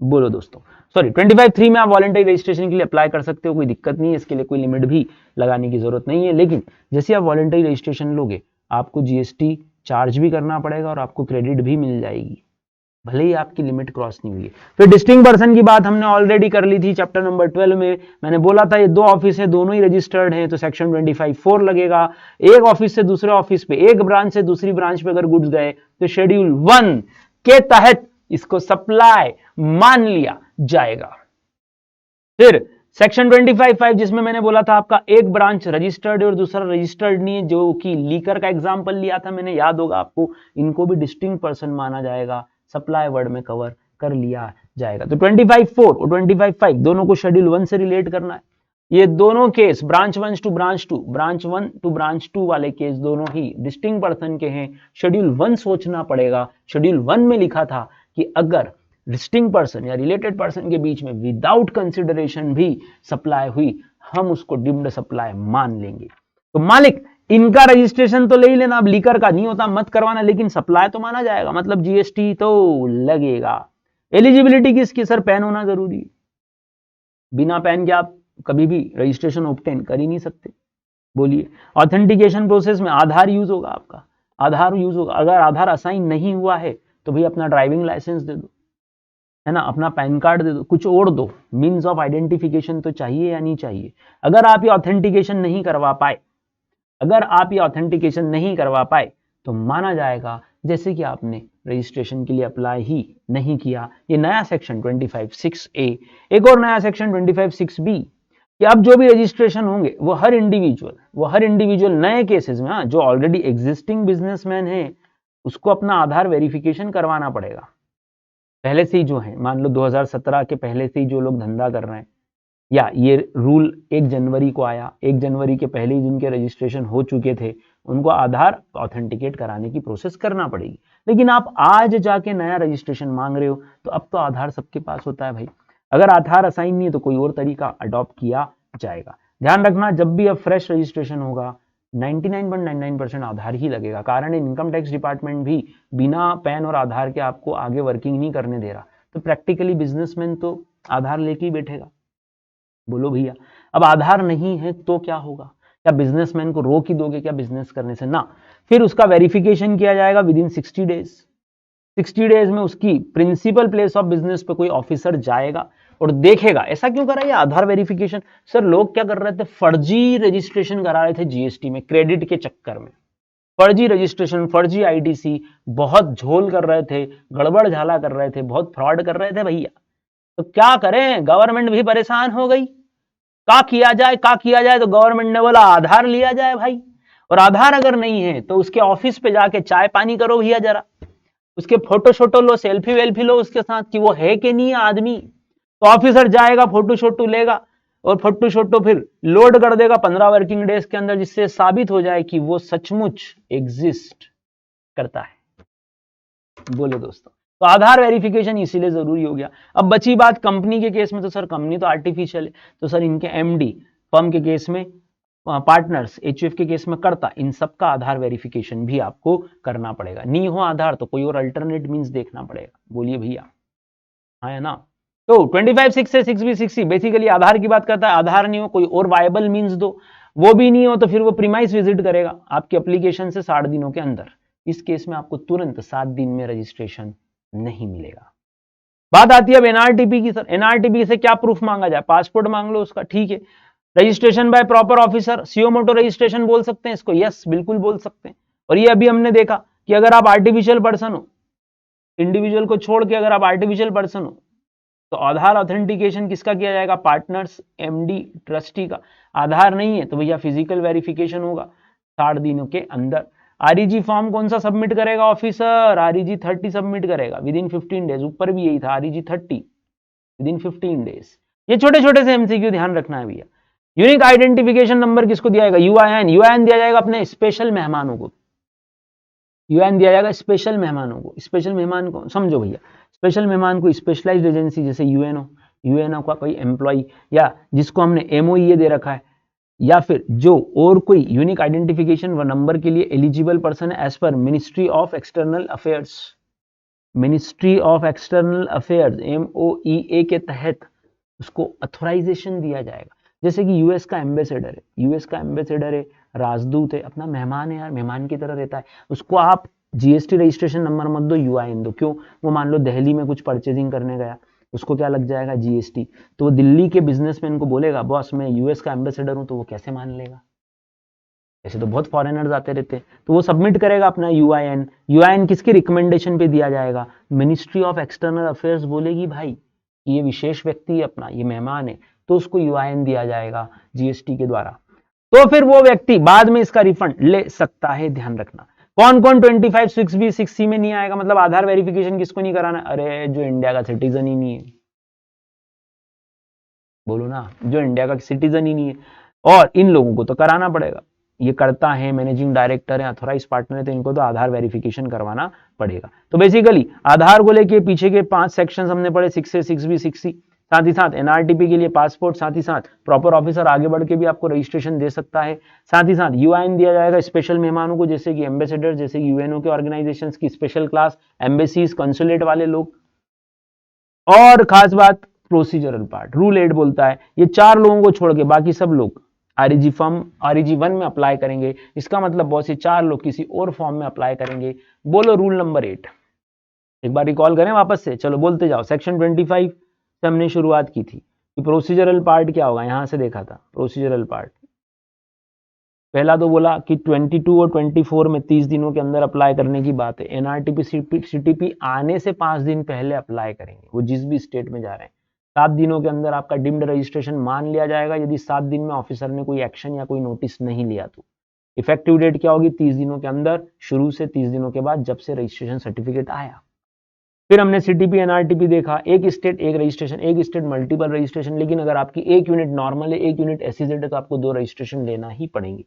बोलो दोस्तों, सॉरी 25(3) में आप वॉलंटरी रजिस्ट्रेशन के लिए अप्लाई कर सकते हो, कोई दिक्कत नहीं है, इसके लिए कोई लिमिट भी लगाने की जरूरत नहीं है। लेकिन जैसे आप वॉलंटरी रजिस्ट्रेशन लोगे, आपको GST चार्ज भी करना पड़ेगा और आपको क्रेडिट भी मिल जाएगी, भले ही आपकी लिमिट क्रॉस नहीं हुई है। फिर डिस्टिंक्ट पर्सन की बात हमने ऑलरेडी कर ली थी चैप्टर नंबर 12 में। मैंने बोला था ये 2 ऑफिस है, दोनों ही रजिस्टर्ड हैं, तो सेक्शन 25(4) लगेगा। एक ऑफिस से दूसरे ऑफिस पे, एक ब्रांच से दूसरी ब्रांच पे अगर गुड्स गए तो शेड्यूल 1 के तहत इसको सप्लाई मान लिया जाएगा। फिर सेक्शन 25(5) जिसमें मैंने बोला था आपका एक ब्रांच रजिस्टर्ड है और दूसरा रजिस्टर्ड नहीं है, जो कि लीकर का एग्जांपल लिया था मैंने, याद होगा आपको, इनको भी डिस्टिंक्ट पर्सन माना जाएगा, सप्लाई वर्ड में कवर कर लिया जाएगा। तो 25(4) और 25(5) दोनों को शेड्यूल 1 से रिलेट करना है। ये दोनों case branch 1 to branch 2, branch 1 to branch 2 वाले केस दोनों ही डिस्टिंक्ट पर्सन के हैं, शेड्यूल 1 सोचना पड़ेगा। शेड्यूल 1 में लिखा था कि अगर डिस्टिंक्ट पर्सन या रिलेटेड पर्सन के बीच में विदाउट कंसिडरेशन भी सप्लाई हुई, हम उसको डिम्ड सप्लाई मान लेंगे। तो मालिक इनका रजिस्ट्रेशन तो ले ही लेना, अब लीकर का नहीं होता मत करवाना, लेकिन सप्लाई तो माना जाएगा, मतलब GST तो लगेगा। एलिजिबिलिटी किसकी? सर पैन होना जरूरी है, बिना पैन के आप कभी भी रजिस्ट्रेशन ऑब्टेन कर ही नहीं सकते। बोलिए, ऑथेंटिकेशन प्रोसेस में आधार यूज होगा, आपका आधार यूज होगा। अगर आधार असाइन नहीं हुआ है तो भाई अपना ड्राइविंग लाइसेंस दे दो, है ना, अपना पैन कार्ड दे दो, कुछ और दो, मीन्स ऑफ आइडेंटिफिकेशन तो चाहिए या नहीं चाहिए। अगर आप ये ऑथेंटिकेशन नहीं करवा पाए, अगर आप ये ऑथेंटिकेशन नहीं करवा पाए तो माना जाएगा जैसे कि आपने रजिस्ट्रेशन के लिए अप्लाई ही नहीं किया। ये नया सेक्शन 25(6)(a), एक और नया सेक्शन 25(6)(b) कि अब जो भी रजिस्ट्रेशन होंगे वो हर इंडिविजुअल नए केसेस में, जो ऑलरेडी एग्जिस्टिंग बिजनेसमैन है उसको अपना आधार वेरिफिकेशन करवाना पड़ेगा। पहले से ही जो है, मान लो 2017 के पहले से ही जो लोग धंधा कर रहे हैं, या ये रूल 1 जनवरी को आया, 1 जनवरी के पहले ही जिनके रजिस्ट्रेशन हो चुके थे उनको आधार ऑथेंटिकेट कराने की प्रोसेस करना पड़ेगी। लेकिन आप आज जाके नया रजिस्ट्रेशन मांग रहे हो तो अब तो आधार सबके पास होता है भाई। अगर आधार असाइन नहीं है तो कोई और तरीका अडॉप्ट किया जाएगा। ध्यान रखना, जब भी अब फ्रेश रजिस्ट्रेशन होगा 99.99% आधार ही लगेगा। कारण इनकम टैक्स डिपार्टमेंट भी बिना पैन और आधार के आपको आगे वर्किंग नहीं करने दे रहा, तो प्रैक्टिकली बिजनेसमैन तो आधार लेके ही बैठेगा। बोलो भैया, अब आधार नहीं है तो क्या होगा? क्या बिजनेसमैन को रोक ही दोगे क्या बिजनेस करने से? ना, फिर उसका वेरिफिकेशन किया जाएगा विदिन 60 डेज। 60 डेज में उसकी प्रिंसिपल प्लेस ऑफ बिजनेस पे कोई ऑफिसर जाएगा और देखेगा। ऐसा क्यों करा ये आधार वेरिफिकेशन? सर लोग क्या कर रहे थे, फर्जी रजिस्ट्रेशन करा रहे थे जीएसटी में, क्रेडिट के चक्कर में फर्जी रजिस्ट्रेशन, फर्जी आईटीसी, बहुत झोल कर रहे थे, गड़बड़ झाला कर रहे थे, बहुत फ्रॉड कर रहे थे भैया। तो क्या करें, गवर्नमेंट भी परेशान हो गई। क्या किया जाए तो गवर्नमेंट ने बोला आधार लिया जाए भाई। और आधार अगर नहीं है तो उसके ऑफिस पे जाके चाय पानी करो भैया, जरा उसके फोटो शोटो लो, सेल्फी वेल्फी लो उसके साथ कि वो है कि नहीं आदमी। तो ऑफिसर जाएगा, फोटो शोटो लेगा और फोटो शोटो फिर लोड कर देगा 15 वर्किंग डेज के अंदर, जिससे साबित हो जाए कि वो सचमुच एग्जिस्ट करता है। बोलो दोस्तों, तो आधार वेरिफिकेशन इसीलिए जरूरी हो गया। अब बची बात कंपनी के केस में, तो सर कंपनी तो आर्टिफिशियल है, तो सर इनके एमडी, फर्म के केस में पार्टनर्स, एचयूएफ के केस में करता, इन सब का आधार वेरिफिकेशन भी आपको करना पड़ेगा। नहीं हो आधार तो कोई और अल्टरनेट मींस देखना पड़ेगा। बोलिए भैया, हाँ है ना? तो 25(6) से 6B 6C बेसिकली आधार की बात करता है। आधार नहीं हो, कोई और वायबल मींस दो, वो भी नहीं हो तो फिर वो प्रीमाइस विजिट करेगा आपकी एप्लीकेशन से 60 दिनों के अंदर। इस केस में आपको तुरंत 7 दिन में रजिस्ट्रेशन नहीं मिलेगा। बात आती है अब एनआरटीपी की। सर एनआरटीपी से क्या प्रूफ मांगा जाए? पासपोर्ट मांग लो उसका, ठीक है। रजिस्ट्रेशन बाय प्रॉपर ऑफिसर, सीओ मोटो रजिस्ट्रेशन बोल सकते हैं इसको, यस बिल्कुल बोल सकते हैं। और ये अभी हमने देखा कि अगर आप आर्टिफिशियल पर्सन हो, इंडिविजुअल को छोड़ के अगर आप आर्टिफिशियल पर्सन हो तो आधार ऑथेंटिकेशन किसका किया जाएगा? पार्टनर्स, एमडी, ट्रस्टी का। आधार नहीं है तो भैया फिजिकल वेरिफिकेशन होगा 60 दिनों के अंदर। आरईजी फॉर्म कौन सा सबमिट करेगा ऑफिसर? आरईजी 30 सबमिट करेगा विदिन 15 डेज। ऊपर भी यही था, आरईजी 30 विदिन 15 डेज। ये छोटे छोटे से एमसीक्यू ध्यान रखना है भैया। यूनिक आइडेंटिफिकेशन नंबर किसको दिया जाएगा? यूआईएन। यूआईएन दिया जाएगा अपने स्पेशल मेहमानों को। यूआईएन दिया जाएगा स्पेशल मेहमानों को। स्पेशल मेहमान को समझो भैया, स्पेशल मेहमान को स्पेशलाइज्ड एजेंसी जैसे यूएनओ का कोई एम्प्लॉय, या जिसको हमने एमओईए दे रखा है, या फिर जो और कोई यूनिक आइडेंटिफिकेशन व नंबर के लिए एलिजिबल पर्सन है as per ministry of external affairs. Ministry of external affairs MOEA के तहत उसको अथोराइजेशन दिया जाएगा। जैसे कि यूएस का एम्बेसडर है, राजदूत है, अपना मेहमान है यार, मेहमान की तरह रहता है, उसको आप जीएसटी रजिस्ट्रेशन नंबर मत दो, यूआईएन दो। क्यों? वो मान लो दिल्ली में कुछ परचेजिंग करने गया, उसको क्या लग जाएगा? जीएसटी। तो वो दिल्ली के बिजनेसमैन को बोलेगा बॉस मैं यूएस का एम्बेसडर हूं, तो वो कैसे मान लेगा? ऐसे तो बहुत फॉरेनर्स आते रहते हैं। तो वो सबमिट करेगा अपना यूआईएन। यूआईएन किसके रिकमेंडेशन पे दिया जाएगा? मिनिस्ट्री ऑफ एक्सटर्नल अफेयर्स बोलेगी भाई ये विशेष व्यक्ति है अपना, ये मेहमान है, तो उसको यूआईएन दिया जाएगा जीएसटी के द्वारा। तो फिर वो व्यक्ति बाद में इसका रिफंड ले सकता है। ध्यान रखना कौन कौन 25(6)B 6C में नहीं आएगा, मतलब आधार वेरिफिकेशन किसको नहीं कराना? अरे जो इंडिया का सिटीजन ही नहीं है, बोलो ना, जो इंडिया का सिटीजन ही नहीं है, और इन लोगों को तो कराना पड़ेगा। ये करता है, मैनेजिंग डायरेक्टर है, अथोराइज पार्टनर है, तो इनको तो आधार वेरिफिकेशन करवाना पड़ेगा। तो बेसिकली आधार को लेके पीछे के 5 सेक्शंस हमने पढ़े, 6 से 6B 6C। साथ ही साथ एनआरटीपी के लिए पासपोर्ट, साथ ही साथ प्रॉपर ऑफिसर आगे बढ़ के भी आपको रजिस्ट्रेशन दे सकता है। साथ ही साथ यूआईएन दिया जाएगा स्पेशल मेहमानों को, जैसे कि एम्बेसडर, जैसे कि यूएनओ के ऑर्गेनाइजेशंस की स्पेशल क्लास, एम्बेसीज, कंसुलेट वाले लोग। और खास बात प्रोसीजरल पार्ट, रूल 8 बोलता है ये 4 लोगों को छोड़ के बाकी सब लोग आरईजी फॉर्म आरईजी 1 में अप्लाई करेंगे। इसका मतलब बहुत से 4 लोग किसी और फॉर्म में अप्लाई करेंगे। बोलो रूल नंबर 8। एक बार रिकॉल करें वापस से, चलो बोलते जाओ। सेक्शन 25 से हमने शुरुआत की थी कि प्रोसीजरल पार्ट क्या होगा, यहां से देखा था प्रोसीजरल पार्ट। पहला तो बोला कि 22 और 24 में 30 दिनों के अंदर अप्लाई करने की बात है। एनआरटीपी सीटीपी आने से 5 दिन पहले अप्लाई करेंगे, वो जिस भी स्टेट में जा रहे हैं। 7 दिनों के अंदर आपका डिम्ड रजिस्ट्रेशन मान लिया जाएगा यदि 7 दिन में ऑफिसर ने कोई एक्शन या कोई नोटिस नहीं लिया तो। इफेक्टिव डेट क्या होगी, 30 दिनों के अंदर, शुरू से 30 दिनों के बाद जब से रजिस्ट्रेशन सर्टिफिकेट आया। फिर हमने सीटीपी एनआरटीपी देखा, एक स्टेट एक रजिस्ट्रेशन, एक स्टेट मल्टीपल रजिस्ट्रेशन। लेकिन अगर आपकी एक यूनिट नॉर्मल है, एक यूनिट एसईजेड है, तो आपको 2 रजिस्ट्रेशन लेना ही पड़ेंगे।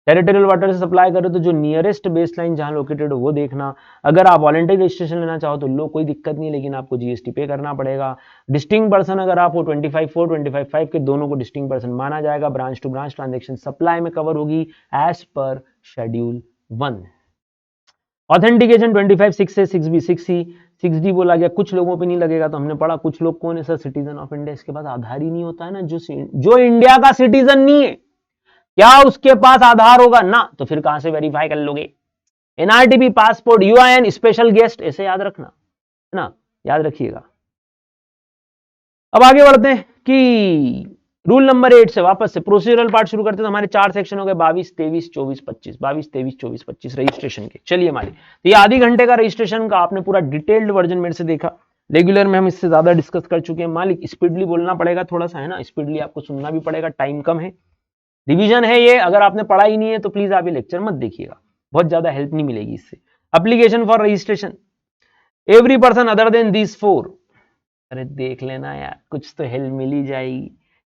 टेरिटोरियल वाटर से सप्लाई करो तो जो नियरेस्ट बेस लाइन जहां लोकेटेड हो वो देखना। अगर आप वॉलंटरी रजिस्ट्रेशन लेना चाहो तो लो, कोई दिक्कत नहीं, लेकिन आपको जीएसटी पे करना पड़ेगा। डिस्टिंक्ट पर्सन अगर आप हो 25(4), 25(5) के दोनों को डिस्टिंक्ट पर्सन माना जाएगा। Branch to branch transaction supply में कवर होगी एज पर शेड्यूल 1। ऑथेंटिकेशन 25(6) से 6B, 6D बोला गया, कुछ लोगों पे नहीं लगेगा। तो हमने पढ़ा कुछ लोग कौन है सर, सिटीजन ऑफ इंडिया। इसके बाद आधार ही नहीं होता है ना, जो इंडिया का सिटीजन नहीं है, क्या उसके पास आधार होगा ना, तो फिर कहां से वेरीफाई कर लोगे। NRTP, passport, UIN, special guest, ऐसे याद रखना है ना, याद रखिएगा। अब आगे बढ़ते हैं कि रूल नंबर 8 से वापस से प्रोसीजरल पार्ट शुरू करते हैं। तो हमारे 4 सेक्शन हो गए, 22, 23, 24, 25, 22, 23, 24, 25 रजिस्ट्रेशन के। चलिए हमारे तो ये आधी घंटे का रजिस्ट्रेशन का आपने पूरा डिटेल्ड वर्जन मेरे से देखा। रेगुलर में हम इससे ज्यादा डिस्कस कर चुके हैं। मालिक स्पीडली बोलना पड़ेगा थोड़ा सा, है ना, स्पीडली आपको सुनना भी पड़ेगा, टाइम कम है, रिवीजन है ये। अगर आपने पढ़ा ही नहीं है तो प्लीज आप ये लेक्चर मत देखिएगा, बहुत ज्यादा हेल्प नहीं मिलेगी इससे। Application for registration, every person other then this 4, अरे देख लेना यार, कुछ तो हेल्प मिल ही जाएगी।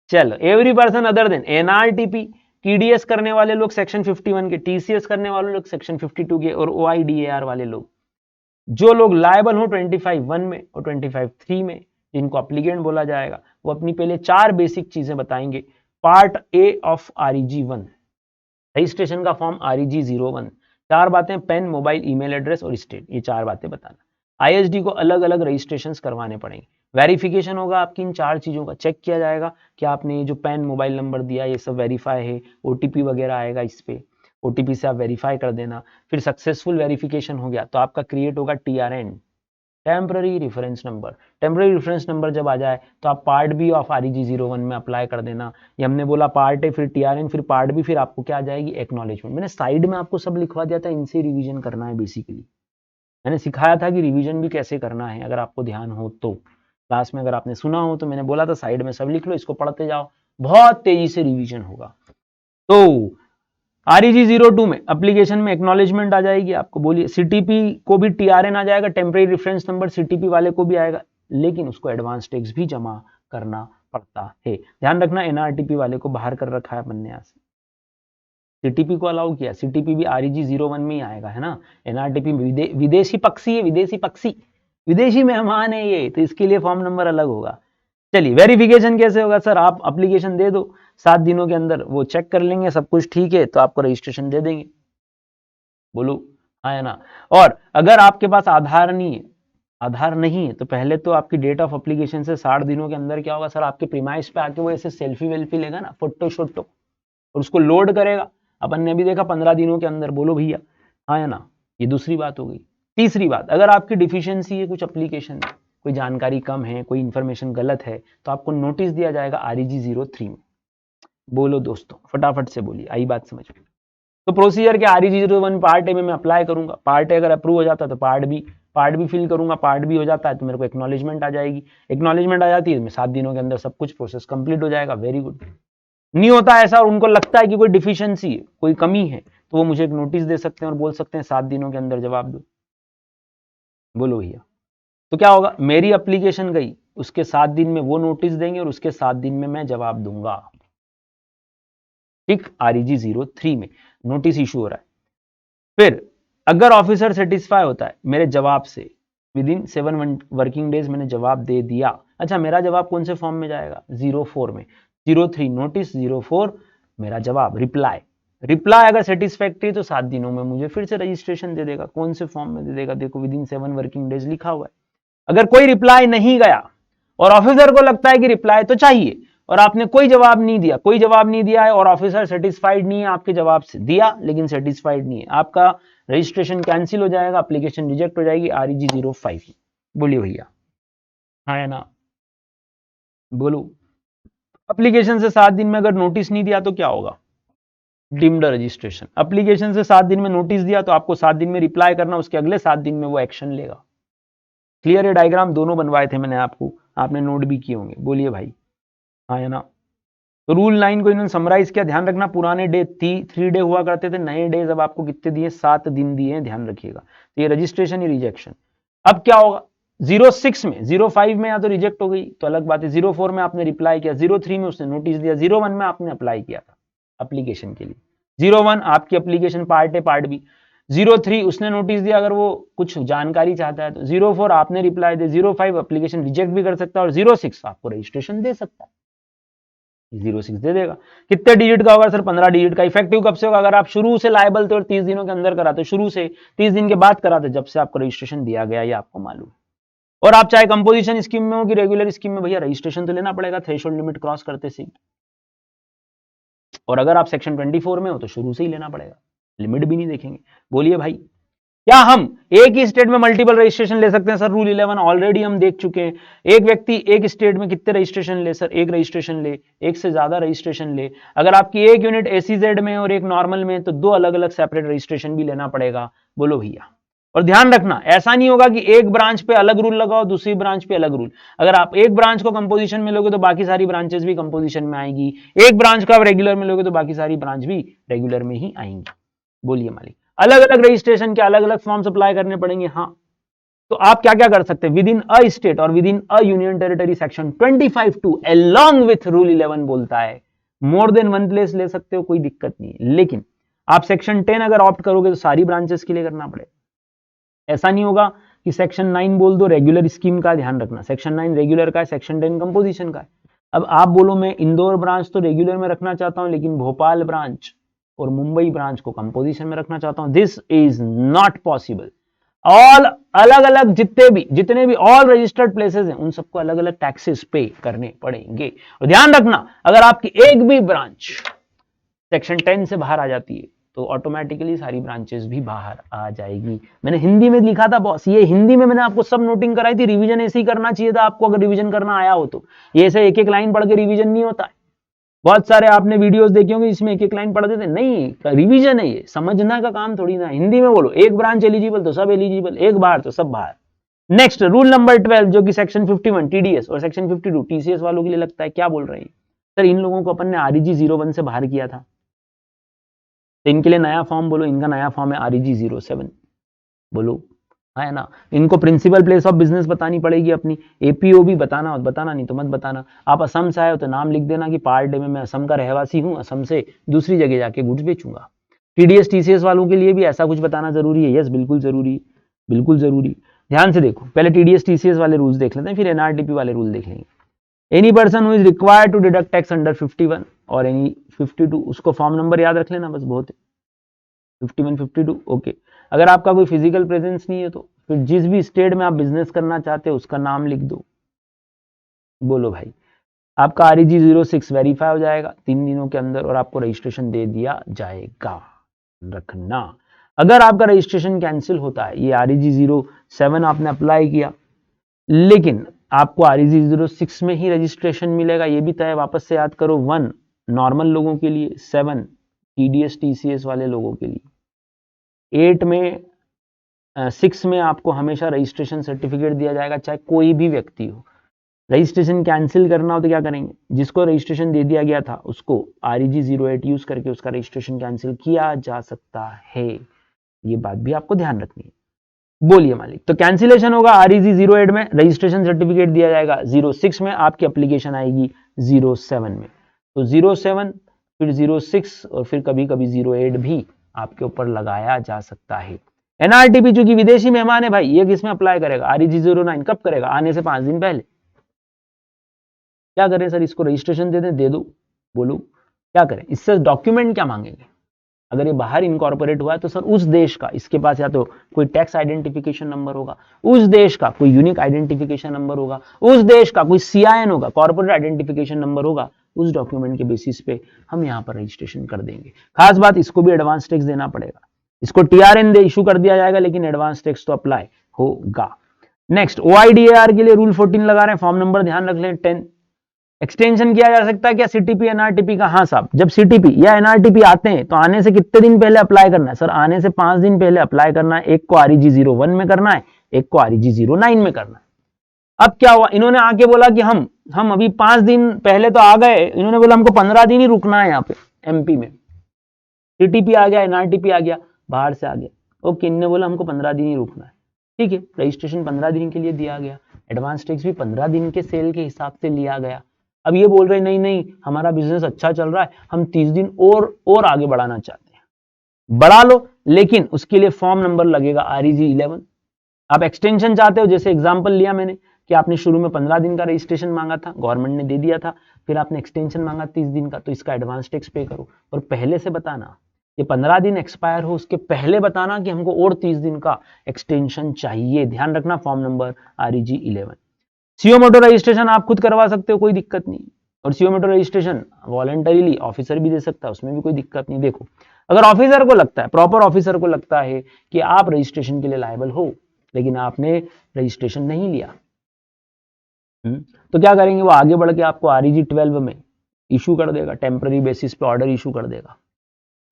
चलो, every person other than NRTP, TDS करने वाले लोग सेक्शन 51 के, टीसीएस करने वाले लोग सेक्शन 52 के, और ओआईडीएआर वाले लोग, जो लोग लायबल हो 25(1) में और 25(3) में, जिनको एप्लीकेंट बोला जाएगा, वो अपनी पहले 4 बेसिक चीजें बताएंगे। Part A of REG 1, registration का फॉर्म आरईजी 01, 4 बातें, पेन, मोबाइल, ईमेल एड्रेस और स्टेट, ये 4 बातें बताना। आईएसडी को अलग अलग रजिस्ट्रेशंस करवाने पड़ेंगे। वेरिफिकेशन होगा आपकी इन 4 चीजों का, चेक किया जाएगा कि आपने ये जो पेन, मोबाइल नंबर दिया ये सब वेरीफाई है। ओटीपी वगैरह आएगा इस पे, ओटीपी से आप वेरीफाई कर देना। फिर सक्सेसफुल वेरिफिकेशन हो गया तो आपका क्रिएट होगा TRN, temporary reference number. Temporary reference number जब आ जाए तो आप पार्ट बी ऑफ आरईजी 01 में अप्लाई कर देना। ये हमने बोला पार्ट ए, फिर टीआरएन, फिर पार्ट बी, फिर आपको क्या आ जाएगी, एक्नॉलेजमेंट। मैंने साइड में आपको सब लिखवा दिया था, इनसे रिवीजन करना है। बेसिकली मैंने सिखाया था कि रिवीजन भी कैसे करना है, अगर आपको ध्यान हो तो। क्लास में अगर आपने सुना हो तो मैंने बोला था साइड में सब लिख लो, इसको पढ़ते जाओ, बहुत तेजी से रिवीजन होगा। तो आरईजी 02 में एप्लीकेशन में एक्नॉलेजमेंट आ जाएगी आपको, बोलिए। सीटीपी को भी टीआरएन आ जाएगा, टेम्परेरी रेफरेंस नंबर सीटीपी वाले को भी आएगा, लेकिन उसको एडवांस टैक्स भी जमा करना पड़ता है। ध्यान रखना, एनआरटीपी वाले को बाहर कर रखा है अपन ने यहाँ से, सीटीपी को अलाउ किया। सीटीपी भी आरईजी 01 में ही आएगा, है ना। एनआरटीपी विदेशी पक्षी है, विदेशी पक्षी, विदेशी मेहमान है ये, तो इसके लिए फॉर्म नंबर अलग होगा। चलिए, वेरिफिकेशन कैसे होगा सर, आप एप्लीकेशन दे दो, 7 दिनों के अंदर वो चेक कर लेंगे, सब कुछ ठीक है तो आपको रजिस्ट्रेशन दे देंगे। बोलो हाँ है ना। और अगर आपके पास आधार नहीं है, आधार नहीं है, तो पहले तो आपकी डेट ऑफ एप्लीकेशन से 60 दिनों के अंदर क्या होगा सर, आपके प्रीमाइस पे आके वो ऐसे सेल्फी वेल्फी लेगा ना, फोटो शोटो, और उसको लोड करेगा। अपन ने भी देखा 15 दिनों के अंदर। बोलो भैया हाँ है ना। ये दूसरी बात हो गई। तीसरी बात, अगर आपकी डिफिशियंसी है कुछ एप्लीकेशन में, कोई जानकारी कम है, कोई इंफॉर्मेशन गलत है, तो आपको नोटिस दिया जाएगा आरईजी 03 में। बोलो दोस्तों, फटाफट से बोलिए, आई बात समझ में। तो प्रोसीजर के आरईजी 01 पार्ट ए में मैं अप्लाई करूंगा, पार्ट ए अगर अप्रूव हो जाता है तो पार्ट बी फिल करूंगा, पार्ट बी हो जाता है तो मेरे को एक्नॉलेजमेंट आ जाएगी। एक्नॉलेजमेंट आ जाती है तो 7 दिनों के अंदर सब कुछ प्रोसेस कंप्लीट हो जाएगा। Very good. नहीं होता ऐसा और उनको लगता है कि कोई डिफिशियंसी है, कोई कमी है, तो वो मुझे एक नोटिस दे सकते हैं और बोल सकते हैं 7 दिनों के अंदर जवाब दो। बोलो भैया, तो क्या होगा, मेरी एप्लीकेशन गई, उसके 7 दिन में वो नोटिस देंगे और उसके 7 दिन में मैं जवाब दूंगा। ठीक, आरईजी 03 में नोटिस इशू हो रहा है। फिर अगर ऑफिसर सेटिस्फाई होता है मेरे जवाब से, विद इन 7 वर्किंग डेज मैंने जवाब दे दिया। अच्छा, मेरा जवाब कौन से फॉर्म में जाएगा, 04 में। 03 नोटिस, 04 मेरा जवाब, रिप्लाई अगर सेटिस्फैक्ट्री तो 7 दिनों में मुझे फिर से रजिस्ट्रेशन दे देगा। कौन से फॉर्म में दे देगा, देखो विद इन 7 वर्किंग डेज लिखा हुआ है। अगर कोई रिप्लाई नहीं गया और ऑफिसर को लगता है कि रिप्लाई तो चाहिए और आपने कोई जवाब नहीं दिया है और ऑफिसर सेटिस्फाइड नहीं है आपके जवाब से, दिया लेकिन सेटिस्फाइड नहीं है, आपका रजिस्ट्रेशन कैंसिल हो जाएगा, एप्लीकेशन रिजेक्ट हो जाएगी, REG 05। बोलिए भैया, हाँ या ना, बोलो। एप्लीकेशन से 7 दिन में अगर नोटिस नहीं दिया तो क्या होगा? Deemed registration. एप्लीकेशन से 7 दिन में नोटिस दिया तो आपको 7 दिन में रिप्लाई करना, उसके अगले 7 दिन में वो एक्शन लेगा। क्लियर है? डायग्राम दोनों बनवाए थे मैंने आपको, आपने नोट भी किए होंगे। बोलिए भाई, हाँ या ना। तो रूल 9 को इन्होंने समराइज किया। ध्यान रखना, पुराने डे 3 डे हुआ करते थे, नए डेज अब आपको कितने दिए? 7 दिन दिए हैं, ध्यान रखिएगा। तो ये रजिस्ट्रेशन, ये रिजेक्शन। अब क्या होगा? 06 में, 05 में या तो रिजेक्ट हो गई तो अलग बात है, 04 में आपने रिप्लाई किया, 03 में उसने नोटिस दिया, 01 में आपने अप्लाई किया था एप्लीकेशन के लिए। 01 आपकी application part A part B. 03 उसने नोटिस दिया अगर वो कुछ जानकारी चाहता है तो। 04 आपने रिप्लाई दे। 05 एप्लीकेशन रिजेक्ट भी कर सकता है और 06 आपको रजिस्ट्रेशन दे सकता है। 06 दे देगा। कितने डिजिट का होगा सर? 15 डिजिट का। इफेक्टिव कब से होगा? अगर आप शुरू से लायबल थे और 30 दिनों के अंदर कराते, शुरू से 30 दिन के बाद कराते, जब से आपको रजिस्ट्रेशन दिया गया, ये आपको मालूम है। और आप चाहे कंपोजिशन स्कीम में हो कि रेगुलर स्कीम में, भैया रजिस्ट्रेशन तो लेना पड़ेगा थ्रेशोल्ड लिमिट क्रॉस करते से। और अगर आप सेक्शन 24 में हो तो शुरू से ही लेना पड़ेगा, लिमिट भी नहीं देखेंगे। बोलिए भाई, क्या हम एक ही स्टेट में मल्टीपल रजिस्ट्रेशन ले सकते हैं? सर रूल 11 ऑलरेडी हम देख चुके हैं। एक व्यक्ति एक स्टेट में कितने रजिस्ट्रेशन ले? सर एक रजिस्ट्रेशन ले, एक से ज्यादा रजिस्ट्रेशन ले। अगर आपकी एक यूनिट एसीजेड में और एक नॉर्मल में, तो 2 अलग अलग सेपरेट रजिस्ट्रेशन भी लेना पड़ेगा। बोलो भैया। और ध्यान रखना, ऐसा नहीं होगा कि एक ब्रांच पे अलग रूल लगाओ, दूसरी ब्रांच पे अलग रूल। अगर आप एक ब्रांच को कंपोजिशन में लोगे तो बाकी सारी ब्रांचेस भी कंपोजिशन में आएंगी। एक ब्रांच को आप रेगुलर में लोगे तो बाकी सारी ब्रांच भी रेगुलर में ही आएंगी। बोलिए मालिक, अलग अलग रजिस्ट्रेशन के अलग अलग फॉर्म्स अप्लाई करने पड़ेंगे। हाँ, तो आप क्या क्या कर सकते हैं? विद इन अ स्टेट और with in a union territory section 25(2) along with rule 11 बोलता है मोर देन 1 प्लेस ले सकते हो, कोई दिक्कत नहीं है। लेकिन आप सेक्शन 10 अगर ऑप्ट करोगे तो सारी ब्रांचेस के लिए करना पड़ेगा। ऐसा नहीं होगा कि सेक्शन 9 बोल दो रेगुलर स्कीम का। ध्यान रखना, सेक्शन 9 रेगुलर का है, सेक्शन 10 कंपोजिशन का है। अब आप बोलो मैं इंदौर ब्रांच तो रेगुलर में रखना चाहता हूं, लेकिन भोपाल ब्रांच और मुंबई ब्रांच को कंपोजिशन में रखना चाहता हूं। This is not possible. All अलग अलग जितने भी ऑल रजिस्टर्ड प्लेसेस हैं, उन सबको अलग अलग टैक्सेस पे करने पड़ेंगे। और ध्यान रखना, अगर आपकी एक भी ब्रांच सेक्शन 10 से बाहर आ जाती है तो ऑटोमेटिकली सारी ब्रांचेस भी बाहर आ जाएगी। मैंने हिंदी में लिखा था बॉस, ये हिंदी में मैंने आपको सब नोटिंग कराई थी। रिवीजन ऐसे ही करना चाहिए था आपको, अगर रिवीजन करना आया हो तो। ये ऐसे एक एक लाइन पढ़ के रिवीजन नहीं होता है। बहुत सारे आपने वीडियोस देखे होंगे इसमें एक एक लाइन पढ़ देते, नहीं रिवीजन है ये, समझना का काम थोड़ी ना। हिंदी में बोलो एक ब्रांच एलिजिबल तो सब एलिजिबल, एक बाहर तो सब बाहर। नेक्स्ट रूल नंबर 12 जो कि सेक्शन 51 टीडीएस और सेक्शन 52 टीसीएस वालों के लिए लगता है। क्या बोल रहे हैं सर? इन लोगों को अपन ने REG 01 से बाहर किया था, तो इनके लिए नया फॉर्म बोलो। इनका नया फॉर्म है REG 07। बोलो है ना। इनको प्रिंसिपल प्लेस ऑफ बिजनेस बतानी पड़ेगी अपनी। एपीओ भी बताना, और बताना नहीं तो मत बताना। आप असम से आए हो तो नाम लिख देना कि पार्ट ए में मैं असम का रहवासी हूं, असम से दूसरी जगह जाके गुड्स बेचूंगा। टीडीएस टीसीएस वालों के लिए भी ऐसा कुछ बताना जरूरी है? यस, बिल्कुल जरूरी, बिल्कुल जरूरी। ध्यान से देखो, पहले टीडीएस टीसीएस वाले रूल्स देख लेते हैं, फिर एनआरटीपी वाले रूल देख लेंगे। Any person who is required to deduct tax under 51 और एनी 52, उसको फॉर्म नंबर याद रख लेना बस, बहुत है। 51 52 ओके। अगर आपका कोई फिजिकल प्रेजेंस नहीं है तो फिर जिस भी स्टेट में आप बिजनेस करना चाहते हो उसका नाम लिख दो। बोलो भाई, आपका REG 06 वेरीफाई हो जाएगा 3 दिनों के अंदर और आपको रजिस्ट्रेशन दे दिया जाएगा। रखना, अगर आपका रजिस्ट्रेशन कैंसिल होता है, ये REG 07 आपने अप्लाई किया लेकिन आपको REG 06 में ही रजिस्ट्रेशन मिलेगा, ये भी तय वापस से याद करो। 1 नॉर्मल लोगों के लिए, 7 TDS TCS वाले लोगों के लिए, 8 में 6 में आपको हमेशा रजिस्ट्रेशन सर्टिफिकेट दिया जाएगा, चाहे कोई भी व्यक्ति हो। रजिस्ट्रेशन कैंसिल करना हो तो क्या करेंगे? जिसको रजिस्ट्रेशन दे दिया गया था उसको REG 08 यूज करके उसका रजिस्ट्रेशन कैंसिल किया जा सकता है। ये बात भी आपको ध्यान रखनी है। बोलिए मालिक, तो कैंसिलेशन होगा REG 08 में, रजिस्ट्रेशन सर्टिफिकेट दिया जाएगा 06 में, आपकी एप्लीकेशन आएगी 07 में। तो 07 फिर 06 और फिर कभी कभी 08 भी आपके ऊपर लगाया जा सकता है। एनआरटीपी चूंकि विदेशी मेहमान है भाई, ये किसमें अप्लाई करेगा? REG 09 कब करेगा? आने से 5 दिन पहले। क्या करें सर? इसको रजिस्ट्रेशन दे दें? दे दो। बोलो क्या करें? इससे डॉक्यूमेंट क्या मांगेंगे? अगर ये बाहर इनकॉर्पोरेट हुआ है तो सर उस देश का, इसके पास या तो कोई टैक्स आइडेंटिफिकेशन नंबर होगा, उस देश का कोई यूनिक आइडेंटिफिकेशन नंबर होगा, उस देश का कोई CIN होगा, कॉर्पोरेट आइडेंटिफिकेशन नंबर होगा। उस डॉक्यूमेंट के बेसिस पे हम यहाँ पर रजिस्ट्रेशन कर देंगे। खास बात, इसको भी एडवांस टैक्स देना पड़ेगा। इसको टीआरएन दे इशू कर दिया जाएगा, लेकिन एडवांस टैक्स तो अप्लाई होगा। नेक्स्ट ओआईडीएआर के लिए रूल 14 लगा रहे हैं, फॉर्म नंबर ध्यान रख लें 10। एक्सटेंशन किया जा सकता है क्या सीटीपी एनआरटीपी का? हाँ साहब, जब सीटीपी या एनआरटीपी आते हैं तो आने से कितने दिन पहले अप्लाई करना है? सर आने से 5 दिन पहले अप्लाई करना है। एक को आरईजी 01 में करना है, एक को आरईजी 09 में करना है। अब क्या हुआ, इन्होंने आके बोला कि हम अभी 5 दिन पहले तो आ गए, इन्होंने बोला हमको 15 दिन ही रुकना है यहाँ पे एमपी में। सीटीपी आ गया, एनआरटीपी आ गया, बाहर से आ गया, ओके, इन्होंने बोला हमको 15 दिन ही रुकना है, ठीक है, रजिस्ट्रेशन 15 दिन के लिए दिया गया, एडवांस टैक्स भी 15 दिन के सेल के हिसाब से लिया गया। अब ये बोल रहे नहीं नहीं हमारा बिजनेस अच्छा चल रहा है, हम 30 दिन और आगे बढ़ाना चाहते हैं, बढ़ा लो, लेकिन उसके लिए फॉर्म नंबर लगेगा आरईजी 11। आप एक्सटेंशन चाहते हो, जैसे एग्जांपल लिया मैंने कि आपने शुरू में 15 दिन का रजिस्ट्रेशन मांगा था, गवर्नमेंट ने दे दिया था, फिर आपने एक्सटेंशन मांगा 30 दिन का, तो इसका एडवांस टैक्स पे करो। और पहले से बताना, ये 15 दिन एक्सपायर हो उसके पहले बताना कि हमको और 30 दिन का एक्सटेंशन चाहिए। ध्यान रखना, फॉर्म नंबर आरईजी 11। सीओ मोटो रजिस्ट्रेशन आप खुद करवा सकते हो, कोई दिक्कत नहीं। और सीओ मोटो रजिस्ट्रेशन वॉलंटरीली ऑफिसर भी दे सकता है, उसमें भी कोई दिक्कत नहीं। देखो, अगर ऑफिसर को लगता है, प्रॉपर ऑफिसर को लगता है कि आप रजिस्ट्रेशन के लिए लायबल हो, लेकिन आपने रजिस्ट्रेशन नहीं लिया, तो क्या करेंगे, वो आगे बढ़ के आपको आरईजी 12 में इशू कर देगा, टेम्पररी बेसिस पे ऑर्डर इशू कर देगा।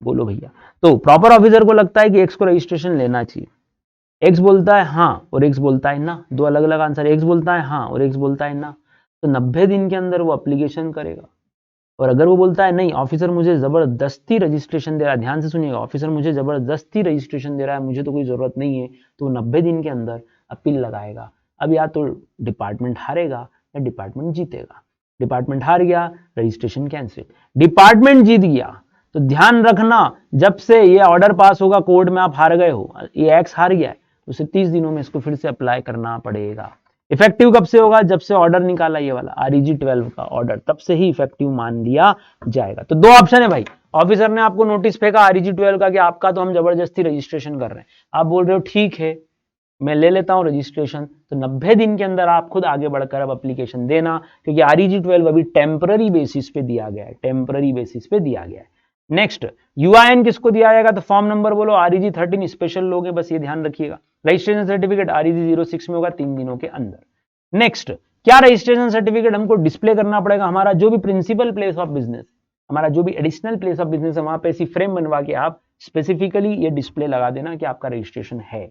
बोलो भैया, तो प्रॉपर ऑफिसर को लगता है कि एक्स को रजिस्ट्रेशन लेना चाहिए, एक्स बोलता है हाँ और एक्स बोलता है ना, दो अलग अलग आंसर, एक्स बोलता है हाँ और एक्स बोलता है ना, तो 90 दिन के अंदर वो एप्लीकेशन करेगा। और अगर वो बोलता है नहीं, ऑफिसर मुझे जबरदस्ती रजिस्ट्रेशन दे रहा है, ध्यान से सुनिएगा, ऑफिसर मुझे जबरदस्ती रजिस्ट्रेशन दे रहा है, मुझे तो कोई जरूरत नहीं है, तो 90 दिन के अंदर अपील लगाएगा। अब या तो डिपार्टमेंट हारेगा या डिपार्टमेंट जीतेगा। डिपार्टमेंट हार गया, रजिस्ट्रेशन कैंसिल। डिपार्टमेंट जीत गया, तो ध्यान रखना, जब से ये ऑर्डर पास होगा कोर्ट में, आप हार गए हो, ये एक्स हार गया है, तो उसे 30 दिनों में इसको फिर से अप्लाई करना पड़ेगा। इफेक्टिव कब से होगा? जब से ऑर्डर निकाला ये वाला आरईजी 12 का ऑर्डर, तब से ही इफेक्टिव मान लिया जाएगा। तो दो ऑप्शन है भाई, ऑफिसर ने आपको नोटिस फेंका आरईजी 12 का कि आपका तो हम जबरदस्ती रजिस्ट्रेशन कर रहे हैं, आप बोल रहे हो ठीक है मैं ले लेता हूं रजिस्ट्रेशन, तो 90 दिन के अंदर आप खुद आगे बढ़कर अब एप्लीकेशन देना, क्योंकि आरईजी 12 अभी टेम्पररी बेसिस पे दिया गया है, टेम्पररी बेसिस पे दिया गया है। नेक्स्ट, यूआईएन किसको दिया जाएगा? तो फॉर्म नंबर बोलो, आरईजी 13 स्पेशल लोग हैं, बस ये ध्यान रखिएगा। रजिस्ट्रेशन सर्टिफिकेट आरईजी 06 में होगा 3 दिनों के अंदर। नेक्स्ट, क्या रजिस्ट्रेशन सर्टिफिकेट हमको डिस्प्ले करना पड़ेगा? हमारा जो भी प्रिंसिपल प्लेस ऑफ बिजनेस, हमारा जो भी एडिशनल प्लेस ऑफ बिजनेस है, वहां पे ऐसी फ्रेम बनवा के आप स्पेसिफिकली ये डिस्प्ले लगा देना कि आपका रजिस्ट्रेशन है।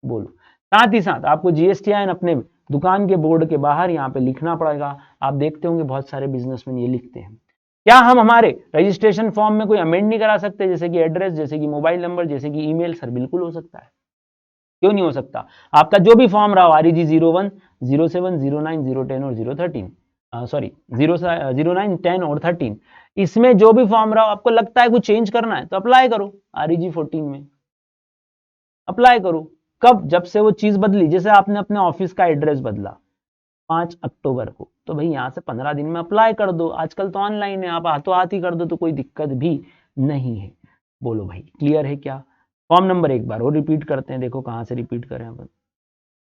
बोलो, साथ ही साथ आपको जीएसटीआईएन अपने दुकान के बोर्ड के बाहर यहाँ पे लिखना पड़ेगा। आप देखते होंगे बहुत सारे बिजनेसमैन ये लिखते हैं। क्या हम हमारे रजिस्ट्रेशन फॉर्म में कोई अमेंड नहीं करा सकते, जैसे कि एड्रेस, जैसे कि मोबाइल नंबर, जैसे कि ईमेल? सर बिल्कुल हो सकता है, क्यों नहीं हो सकता। आपका जो भी फॉर्म रहा हो, आरईजी 01, 07, 09, 010 और 013, सॉरी 09, 10 और 13, इसमें जो भी फॉर्म रहा हो, आपको लगता है कुछ चेंज करना है तो अप्लाई करो आरईजी 14 में, अप्लाई करो। कब? जब से वो चीज बदली, जैसे आपने अपने ऑफिस का एड्रेस बदला 5 अक्टूबर को, तो भाई यहां से 15 दिन में अप्लाई कर दो। आजकल तो ऑनलाइन है, आप हाथों हाथ ही कर दो, तो कोई दिक्कत भी नहीं है। बोलो भाई, क्लियर है क्या? फॉर्म नंबर एक बार और रिपीट करते हैं, देखो कहां से रिपीट करें अपन।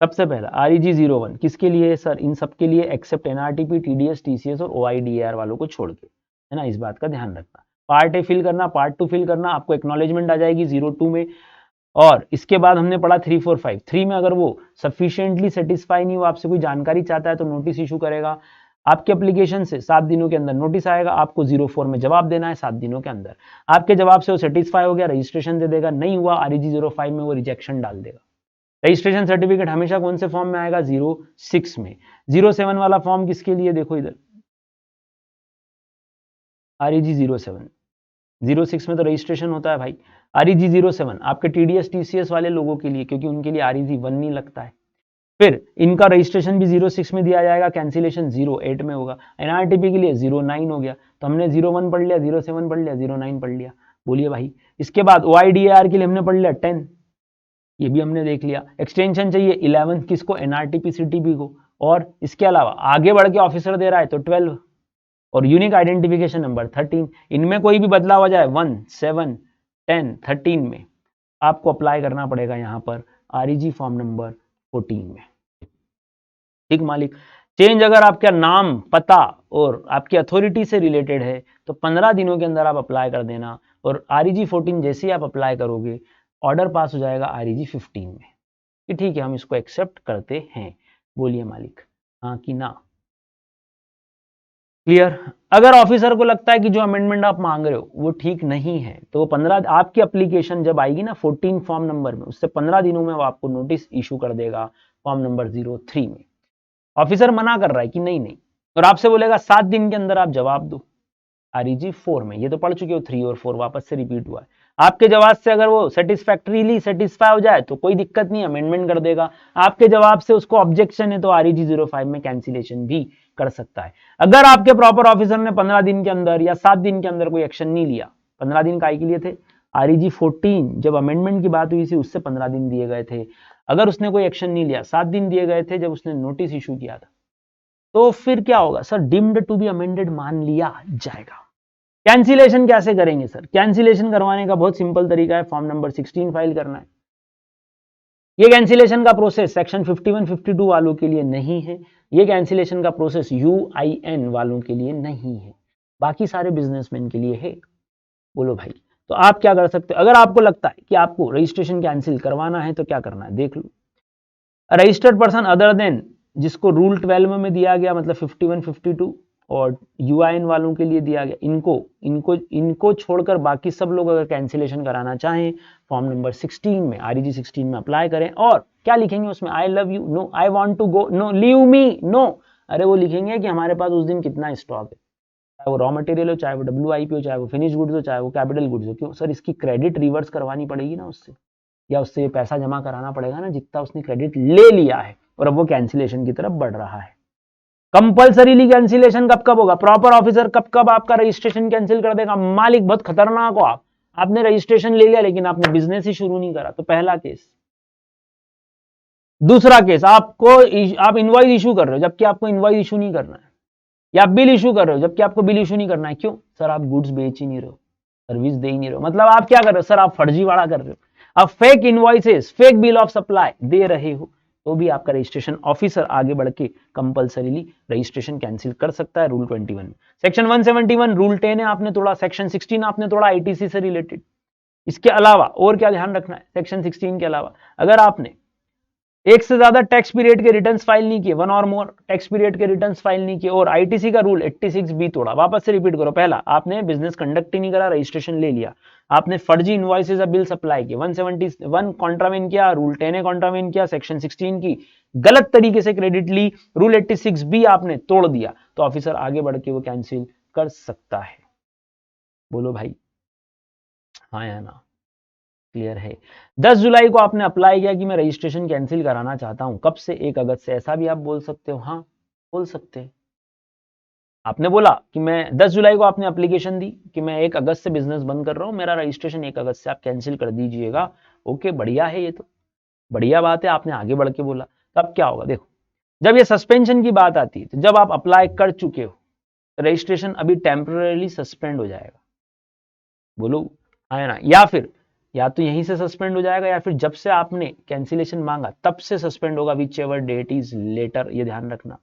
सबसे पहला आरईजी 01 किसके लिए है सर? इन सब के लिए, एक्सेप्ट एनआरटीपी, टीडीएस, टीसीएस और ओआईडीआर वालों को छोड़ के, है ना, इस बात का ध्यान रखना। पार्ट ए फिल करना, पार्ट 2 फिल करना, आपको एक्नॉलेजमेंट आ जाएगी 02 में। और इसके बाद हमने पढ़ा 3, 4, 5। 3 में अगर वो सफिशिएंटली सेटिस्फाई नहीं, वो आपसे कोई जानकारी चाहता है तो नोटिस इशू करेगा। आपके एप्लीकेशन से 7 दिनों के अंदर नोटिस आएगा, आपको 04 में जवाब देना है 7 दिनों के अंदर। आपके जवाब से वो सेटिस्फाई हो गया, रजिस्ट्रेशन दे देगा, नहीं हुआ आरईजी 05 में वो रिजेक्शन डाल देगा। रजिस्ट्रेशन सर्टिफिकेट हमेशा कौन से फॉर्म में आएगा? 06 में। 07 वाला फॉर्म किसके लिए? देखो इधर, आरईजी 07, 06 में तो रजिस्ट्रेशन होता है भाई। आरईजी 07 आपके टीडीएस टीसीएस वाले लोगों के लिए, क्योंकि उनके लिए आरईजी 1 नहीं लगता है। फिर इनका रजिस्ट्रेशन भी 06 में दिया जाएगा, कैंसिलेशन 08 में होगा। एनआरटीपी के लिए 09 हो गया, तो हमने 01 पढ़ लिया, 07 पढ़ लिया, 09 पढ़ लिया। बोलिए भाई, इसके बाद ओआईडीआर के लिए हमने पढ़ लिया 10, ये भी हमने देख लिया। एक्सटेंशन चाहिए 11 किसको? एनआरटीपी सीटीपी को। और इसके अलावा आगे बढ़ के ऑफिसर दे रहा है तो 12, और यूनिक आइडेंटिफिकेशन नंबर 13। इनमें कोई भी बदलाव हो जाए 1, 7, 10, 13 में, आपको अप्लाई करना पड़ेगा यहां पर आरईजी फॉर्म नंबर 14 में। ठीक मालिक। चेंज अगर आपका नाम, पता और आपकी अथॉरिटी से रिलेटेड है तो 15 दिनों के अंदर आप अप्लाई कर देना। और आरईजी 14 जैसे ही आप अप्लाई करोगे ऑर्डर पास हो जाएगा REG 15 में कि ठीक है हम इसको एक्सेप्ट करते हैं। बोलिए मालिक, हाँ कि ना? क्लियर? अगर ऑफिसर को लगता है कि जो अमेंडमेंट आप मांग रहे हो वो ठीक नहीं है तो वो 15 आपकी एप्लीकेशन जब आएगी ना 14 फॉर्म नंबर में, उससे 15 दिनों में वो आपको नोटिस इशू कर देगा फॉर्म नंबर 03 में। ऑफिसर मना कर रहा है कि नहीं नहीं, और आपसे बोलेगा 7 दिन के अंदर आप जवाब दो। REG 4 में, ये तो पढ़ चुके हो 3 और 4 वापस से रिपीट हुआ है। आपके जवाब से अगर वो सेटिस्फैक्टरीली सेटिस्फाई हो जाए तो कोई दिक्कत नहीं, अमेंडमेंट कर देगा। आपके जवाब से उसको ऑब्जेक्शन है तो REG 05 में कैंसिलेशन भी कर सकता है। अगर आपके प्रॉपर ऑफिसर ने 15 दिन के अंदर या 7 दिन के अंदर कोई एक्शन नहीं लिया, 15 दिन काय के लिए थे? REG 14 जब अमेंडमेंट की बात हुई थी उससे 15 दिन दिए गए थे। अगर उसने कोई एक्शन नहीं लिया, 7 दिन दिए गए थे जब उसने नोटिस इशू किया था, तो फिर क्या होगा sir? Deemed to be amended मान लिया जाएगा। कैंसिलेशन कैसे करेंगे सर? कैंसिलेशन करवाने का बहुत सिंपल तरीका है, फॉर्म नंबर 16 फाइल करना है। ये कैंसिलेशन का प्रोसेस सेक्शन 51, 52 वालों के लिए नहीं है। ये कैंसिलेशन का प्रोसेस UIN वालों के लिए नहीं है, बाकी सारे बिजनेसमैन के लिए है। बोलो भाई, तो आप क्या कर सकते हो? अगर आपको लगता है कि आपको रजिस्ट्रेशन कैंसिल करवाना है तो क्या करना है देख लो। रजिस्टर्ड पर्सन अदर देन जिसको रूल 12 में दिया गया, मतलब 51, 52 और UIN वालों के लिए दिया गया, इनको छोड़कर बाकी सब लोग अगर कैंसिलेशन कराना चाहें फॉर्म नंबर 16 में, REG 16 में अप्लाई करें। और क्या लिखेंगे उसमें? I love you, no, I want to go, no, leave me, no. अरे वो लिखेंगे कि हमारे पास उस दिन कितना स्टॉक है, चाहे वो रॉ मटेरियल हो, चाहे वो WIP हो, चाहे वो फिनिश गुड्स हो, चाहे वो कैपिटल गुड्स हो। क्यों सर? इसकी क्रेडिट रिवर्स करवानी पड़ेगी ना उससे, या उससे पैसा जमा कराना पड़ेगा ना जितना उसने क्रेडिट ले लिया है, और अब वो कैंसिलेशन की तरफ बढ़ रहा है। कंपल्सरीली कैंसिलेशन कब कब होगा? प्रॉपर ऑफिसर कब कब आपका रजिस्ट्रेशन कैंसिल कर देगा? मालिक बहुत खतरनाक हो आप, आपने रजिस्ट्रेशन ले लिया लेकिन आपने बिजनेस ही शुरू नहीं करा, तो पहला केस। दूसरा केस, आप इनवॉइस इशू कर रहे हो जबकि आपको इनवॉइस इशू नहीं करना है, या बिल इशू कर रहे हो जबकि आपको बिल इशू नहीं करना है। क्यों सर? आप गुड्स बेच ही नहीं रहे हो, सर्विस दे ही नहीं रहे हो। मतलब आप क्या कर रहे हो सर? आप फर्जीवाड़ा कर रहे हो, आप fake invoices, fake bill of supply दे रहे हो, तो भी आपका रजिस्ट्रेशन ऑफिसर आगे बढ़ के कंपल्सरीली रजिस्ट्रेशन कैंसिल कर सकता है रूल 21 में। सेक्शन 171 रूल 10 है आपने तोड़ा, सेक्शन 16 आपने तोड़ा ITC से रिलेटेड। इसके अलावा और क्या ध्यान रखना है? सेक्शन 16 के अलावा अगर आपने एक से ज्यादा टैक्स पीरियड के रिटर्न्स फाइल नहीं किए, 1 और मोर टैक्स पीरियड के रिटर्न्स फाइल नहीं किए, और ITC का रूल 86B तोड़ा। वापस से रिपीट करो, पहला आपने बिजनेस कंडक्ट ही नहीं करा, रजिस्ट्रेशन ले लिया, आपने फर्जी इनवॉइसेस या बिल सप्लाई किए, 171 कॉन्ट्रावेन किया, रूल 10 कॉन्ट्रावेन किया, सेक्शन 16 की गलत तरीके से क्रेडिट ली, रूल 86B आपने तोड़ दिया, तो ऑफिसर आगे बढ़ के वो कैंसिल कर सकता है। बोलो भाई, हाँ या ना? क्लियर है? 10 जुलाई को आपने अप्लाई किया कि मैं रजिस्ट्रेशन कैंसिल कराना चाहता हूं, कब से? 1 अगस्त से। ऐसा भी आप बोल सकते हो, हाँ बोल सकते हैं। आपने बोला कि मैं 10 जुलाई को आपने एप्लीकेशन दी कि मैं 1 अगस्त से बिजनेस बंद कर रहा हूं, मेरा रजिस्ट्रेशन 1 अगस्त से आप कैंसिल कर दीजिएगा। ओके, बढ़िया है, ये तो बढ़िया बात है, आपने आगे बढ़ के बोला। तब क्या होगा देखो, जब ये सस्पेंशन की बात आती है तो जब आप अप्लाई कर चुके हो, रजिस्ट्रेशन अभी टेम्पररी सस्पेंड हो जाएगा। बोलो हाँ ना? या फिर या तो यहीं से सस्पेंड हो जाएगा, या फिर जब से आपने कैंसिलेशन मांगा तब से सस्पेंड होगा, whichever date is later. ये ध्यान रखना।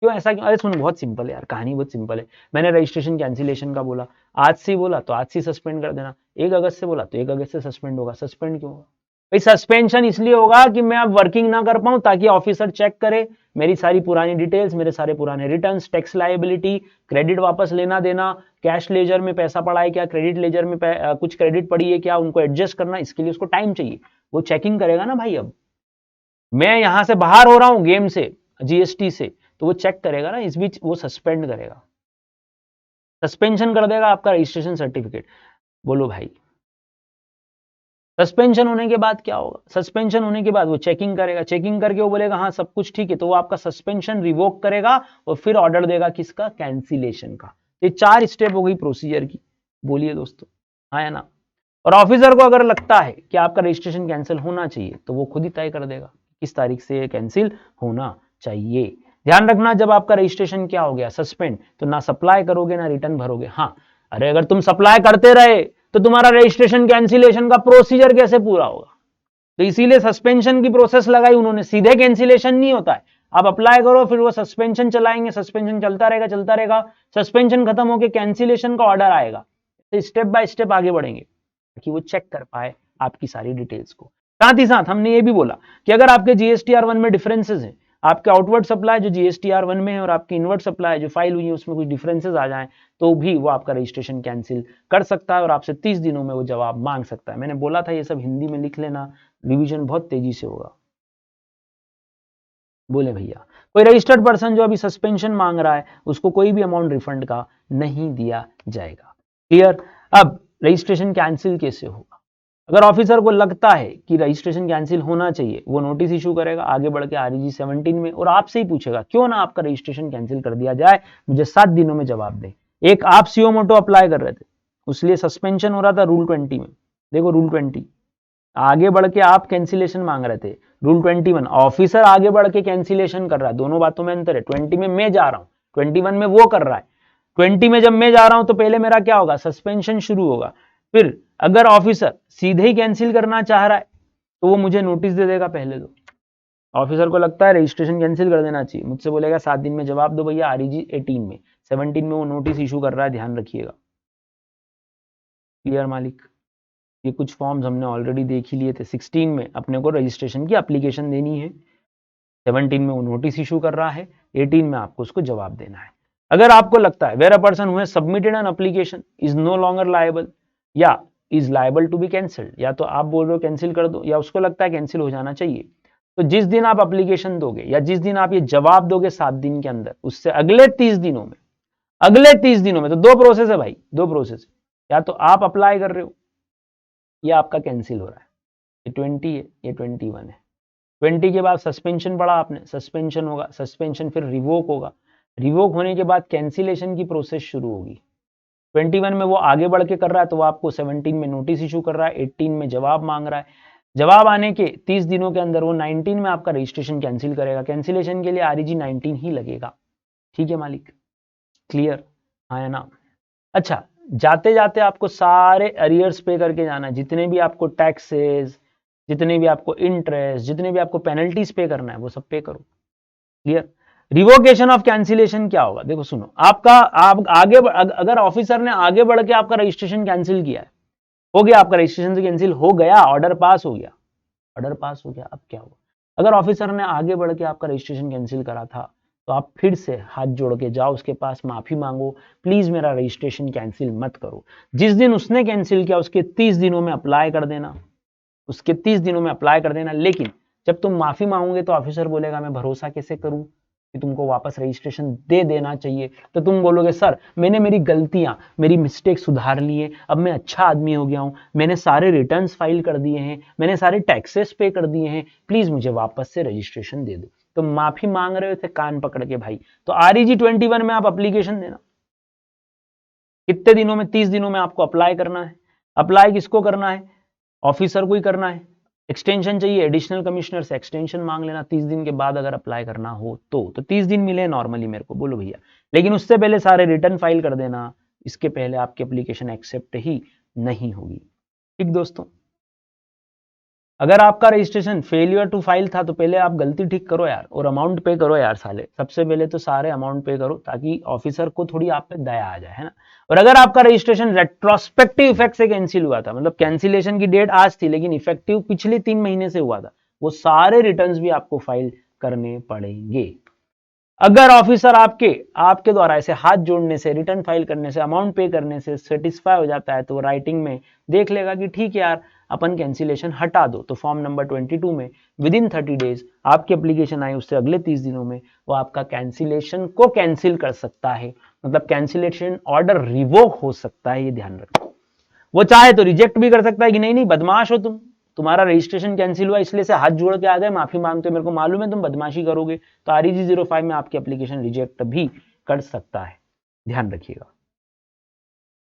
क्यों ऐसा क्यों? अरे सुनो, बहुत सिंपल है यार, कहानी बहुत सिंपल है। मैंने रजिस्ट्रेशन कैंसिलेशन का बोला, आज से बोला तो आज से सस्पेंड कर देना, 1 अगस्त से बोला तो 1 अगस्त से सस्पेंड होगा। सस्पेंड क्यों होगा भाई? सस्पेंशन इसलिए होगा कि मैं अब वर्किंग ना कर पाऊं, ताकि ऑफिसर चेक करे मेरी सारी पुरानी डिटेल्स, मेरे सारे पुराने रिटर्न्स, टैक्स लायबिलिटी, क्रेडिट वापस लेना देना, कैश लेजर में पैसा पड़ा है क्या, क्रेडिट लेजर में कुछ क्रेडिट पड़ी है क्या, उनको एडजस्ट करना, इसके लिए उसको टाइम चाहिए। वो चेकिंग करेगा ना भाई। अब मैं यहां से बाहर हो रहा हूं गेम से, GST से, तो वो चेक करेगा ना, इस बीच वो सस्पेंड करेगा, सस्पेंशन कर देगा आपका रजिस्ट्रेशन सर्टिफिकेट। बोलो भाई, सस्पेंशन होने के बाद क्या होगा? सस्पेंशन होने के बाद वो चेकिंग करेगा, चेकिंग करके वो बोलेगा हाँ सब कुछ ठीक है, तो वो आपका सस्पेंशन रिवोक करेगा और फिर ऑर्डर देगा किसका? कैंसिलेशन का। ये 4 स्टेप हो गई प्रोसीजर की। बोलिए दोस्तों, हाँ या ना? और ऑफिसर को अगर लगता है कि आपका रजिस्ट्रेशन कैंसिल होना चाहिए तो वो खुद ही तय कर देगा किस तारीख से कैंसिल होना चाहिए। ध्यान रखना, जब आपका रजिस्ट्रेशन क्या हो गया? सस्पेंड, तो ना सप्लाई करोगे ना रिटर्न भरोगे। हाँ, अरे अगर तुम सप्लाई करते रहे तो तुम्हारा रजिस्ट्रेशन कैंसिलेशन का प्रोसीजर कैसे पूरा होगा? तो इसीलिए सस्पेंशन की प्रोसेस लगाई उन्होंने, सीधे कैंसिलेशन नहीं होता है। आप अप्लाई करो, फिर वो सस्पेंशन चलाएंगे, सस्पेंशन चलता रहेगा, सस्पेंशन खत्म होकर कैंसिलेशन का ऑर्डर आएगा। तो स्टेप बाय स्टेप आगे बढ़ेंगे ताकि वो चेक कर पाए आपकी सारी डिटेल्स को। साथ ही साथ हमने ये भी बोला कि अगर आपके GSTR1 में डिफरेंसेस हैं, आपके आउटवर्ड सप्लाई जो GSTR1 में है और आपकी इनवर्ड सप्लाई जो फाइल हुई है उसमें कुछ डिफरेंसेस आ जाएं तो भी वो आपका रजिस्ट्रेशन कैंसिल कर सकता है और आपसे 30 दिनों में वो जवाब मांग सकता है। मैंने बोला था ये सब हिंदी में लिख लेना, रिवीजन बहुत तेजी से होगा। बोले भैया कोई रजिस्टर्ड पर्सन जो अभी सस्पेंशन मांग रहा है उसको कोई भी अमाउंट रिफंड का नहीं दिया जाएगा। क्लियर। अब रजिस्ट्रेशन कैंसिल कैसे होगा? अगर ऑफिसर को लगता है कि रजिस्ट्रेशन कैंसिल होना चाहिए वो नोटिस इशू करेगा आगे बढ़ के REG 17 में और आपसे ही पूछेगा क्यों ना आपका रजिस्ट्रेशन कैंसिल कर दिया जाए, मुझे 7 दिनों में जवाब दे। एक आप सीओ मोटो अप्लाई कर रहे थे उसलिए सस्पेंशन हो रहा था रूल 20 में। देखो रूल 20 आगे बढ़ के आप कैंसिलेशन मांग रहे थे, रूल 21 ऑफिसर आगे बढ़ के कैंसिलेशन कर रहा है। दोनों बातों में अंतर है। 20 में मैं जा रहा हूं, 21 में वो कर रहा है। 20 में जब मैं जा रहा हूं तो पहले मेरा क्या होगा, सस्पेंशन शुरू होगा। फिर अगर ऑफिसर सीधे ही कैंसिल करना चाह रहा है तो वो मुझे नोटिस दे देगा। पहले तो ऑफिसर को लगता है रजिस्ट्रेशन कैंसिल कर देना चाहिए, मुझसे बोलेगा 7 दिन में जवाब दो भैया। REG 18 में 17 में वो नोटिस इशू कर रहा है, ध्यान रखिएगा। क्लियर मालिक। ये कुछ फॉर्म्स हमने ऑलरेडी देख ही लिए थे। 16 में अपने को रजिस्ट्रेशन की एप्लीकेशन देनी है, 17 में वो नोटिस इशू कर रहा है, 18 में आपको उसको जवाब देना है। अगर आपको लगता है where a person who has submitted an application is no longer liable या is liable to be cancelled, या तो आप बोल रहे हो कैंसिल कर दो या उसको लगता है कैंसिल हो जाना चाहिए, तो जिस दिन आप एप्लीकेशन दोगे या जिस दिन आप ये जवाब दोगे 7 दिन के अंदर, उससे अगले 30 दिनों में, अगले 30 दिनों में तो 2 प्रोसेस है भाई, 2 प्रोसेस। या तो आप अप्लाई कर रहे हो या आपका कैंसिल हो रहा है। ये 20 है, ये 21 है। 20 के बाद सस्पेंशन पढ़ा आपने, सस्पेंशन होगा, सस्पेंशन फिर रिवोक होगा, रिवोक होने के बाद कैंसिलेशन की प्रोसेस शुरू होगी। 21 में वो आगे बढ़ के कर रहा है तो वो आपको 17 में नोटिस इशू कर रहा है, 18 में जवाब मांग रहा है। जवाब आने के 30 दिनों के अंदर वो 19 में आपका रजिस्ट्रेशन कैंसिल करेगा। कैंसिलेशन के लिए REG 19 ही लगेगा। ठीक है मालिक, क्लियर? हाँ या ना? अच्छा, जाते जाते आपको सारे अरियर्स पे करके जाना है, जितने भी आपको टैक्सेस, जितने भी आपको इंटरेस्ट, जितने भी आपको पेनल्टीज पे करना है वो सब पे करो। क्लियर। रिवोकेशन ऑफ कैंसिलेशन क्या होगा? देखो सुनो, आपका आप आगे अगर ऑफिसर ने आगे बढ़ के आपका रजिस्ट्रेशन कैंसिल किया है, हो गया आपका रजिस्ट्रेशन से कैंसिल हो गया, ऑर्डर पास हो गया, ऑर्डर पास हो गया, अब क्या होगा? अगर ऑफिसर ने आगे बढ़ के आपका रजिस्ट्रेशन कैंसिल करा था तो आप फिर से हाथ जोड़ के जाओ उसके पास, माफी मांगो, प्लीज मेरा रजिस्ट्रेशन कैंसिल मत करो। जिस दिन उसने कैंसिल किया उसके 30 दिनों में अप्लाई कर देना, उसके 30 दिनों में अप्लाई कर देना। लेकिन जब तुम माफी मांगोगे तो ऑफिसर बोलेगा मैं भरोसा कैसे करूं कि तुमको वापस रजिस्ट्रेशन दे देना चाहिए। तो तुम बोलोगे सर मैंने मेरी गलतियां, मेरी मिस्टेक सुधार ली है, अब मैं अच्छा आदमी हो गया हूं, मैंने सारे रिटर्न्स फाइल कर दिए हैं, मैंने सारे टैक्सेस पे कर दिए हैं, प्लीज मुझे वापस से रजिस्ट्रेशन दे दो। तो माफी मांग रहे थे कान पकड़ के भाई, तो REG 21 में आप एप्लीकेशन देना। कितने दिनों में? 30 दिनों में आपको अप्लाई करना है। अप्लाई किसको करना है? ऑफिसर को ही करना है। एक्सटेंशन चाहिए, एडिशनल कमिश्नर से एक्सटेंशन मांग लेना 30 दिन के बाद अगर अप्लाई करना हो तो 30 दिन मिले नॉर्मली मेरे को, बोलो भैया। लेकिन उससे पहले सारे रिटर्न फाइल कर देना, इसके पहले आपकी एप्लीकेशन एक्सेप्ट ही नहीं होगी। ठीक दोस्तों, अगर आपका रजिस्ट्रेशन फेलियर टू फाइल था तो पहले आप गलती ठीक करो यार, और अमाउंट पे करो यार साले, सबसे पहले तो सारे अमाउंट पे करो ताकि ऑफिसर को थोड़ी आप पे दया आ जाए, है ना। और अगर आपका रजिस्ट्रेशन रेट्रोस्पेक्टिव इफेक्ट से कैंसिल हुआ था, मतलब कैंसिलेशन की डेट आज थी लेकिन इफेक्टिव पिछले 3 महीने से हुआ था, वो सारे रिटर्न्स भी आपको फाइल करने पड़ेंगे। अगर ऑफिसर आपके आपके द्वारा ऐसे हाथ जोड़ने से, रिटर्न फाइल करने से, अमाउंट पे करने से सेटिस्फाई हो जाता है तो वो राइटिंग में देख लेगा कि ठीक है यार अपन कैंसिलेशन हटा दो, तो फॉर्म नंबर 22 में विद इन 30 डेज आपकी एप्लीकेशन आई, उससे अगले 30 दिनों में वो आपका कैंसिलेशन को कैंसिल कर सकता है, मतलब कैंसिलेशन ऑर्डर रिवोक हो सकता है, ये ध्यान रखो। वो चाहे तो रिजेक्ट भी कर सकता है कि नहीं नहीं बदमाश हो तुम, तुम्हारा रजिस्ट्रेशन कैंसिल हुआ इसलिए से हाथ जोड़ के आ गए, माफी मांगते हो, मेरे को मालूम है तुम बदमाशी करोगे, तो REG 05 में आपकी एप्लीकेशन रिजेक्ट भी कर सकता है, ध्यान रखिएगा।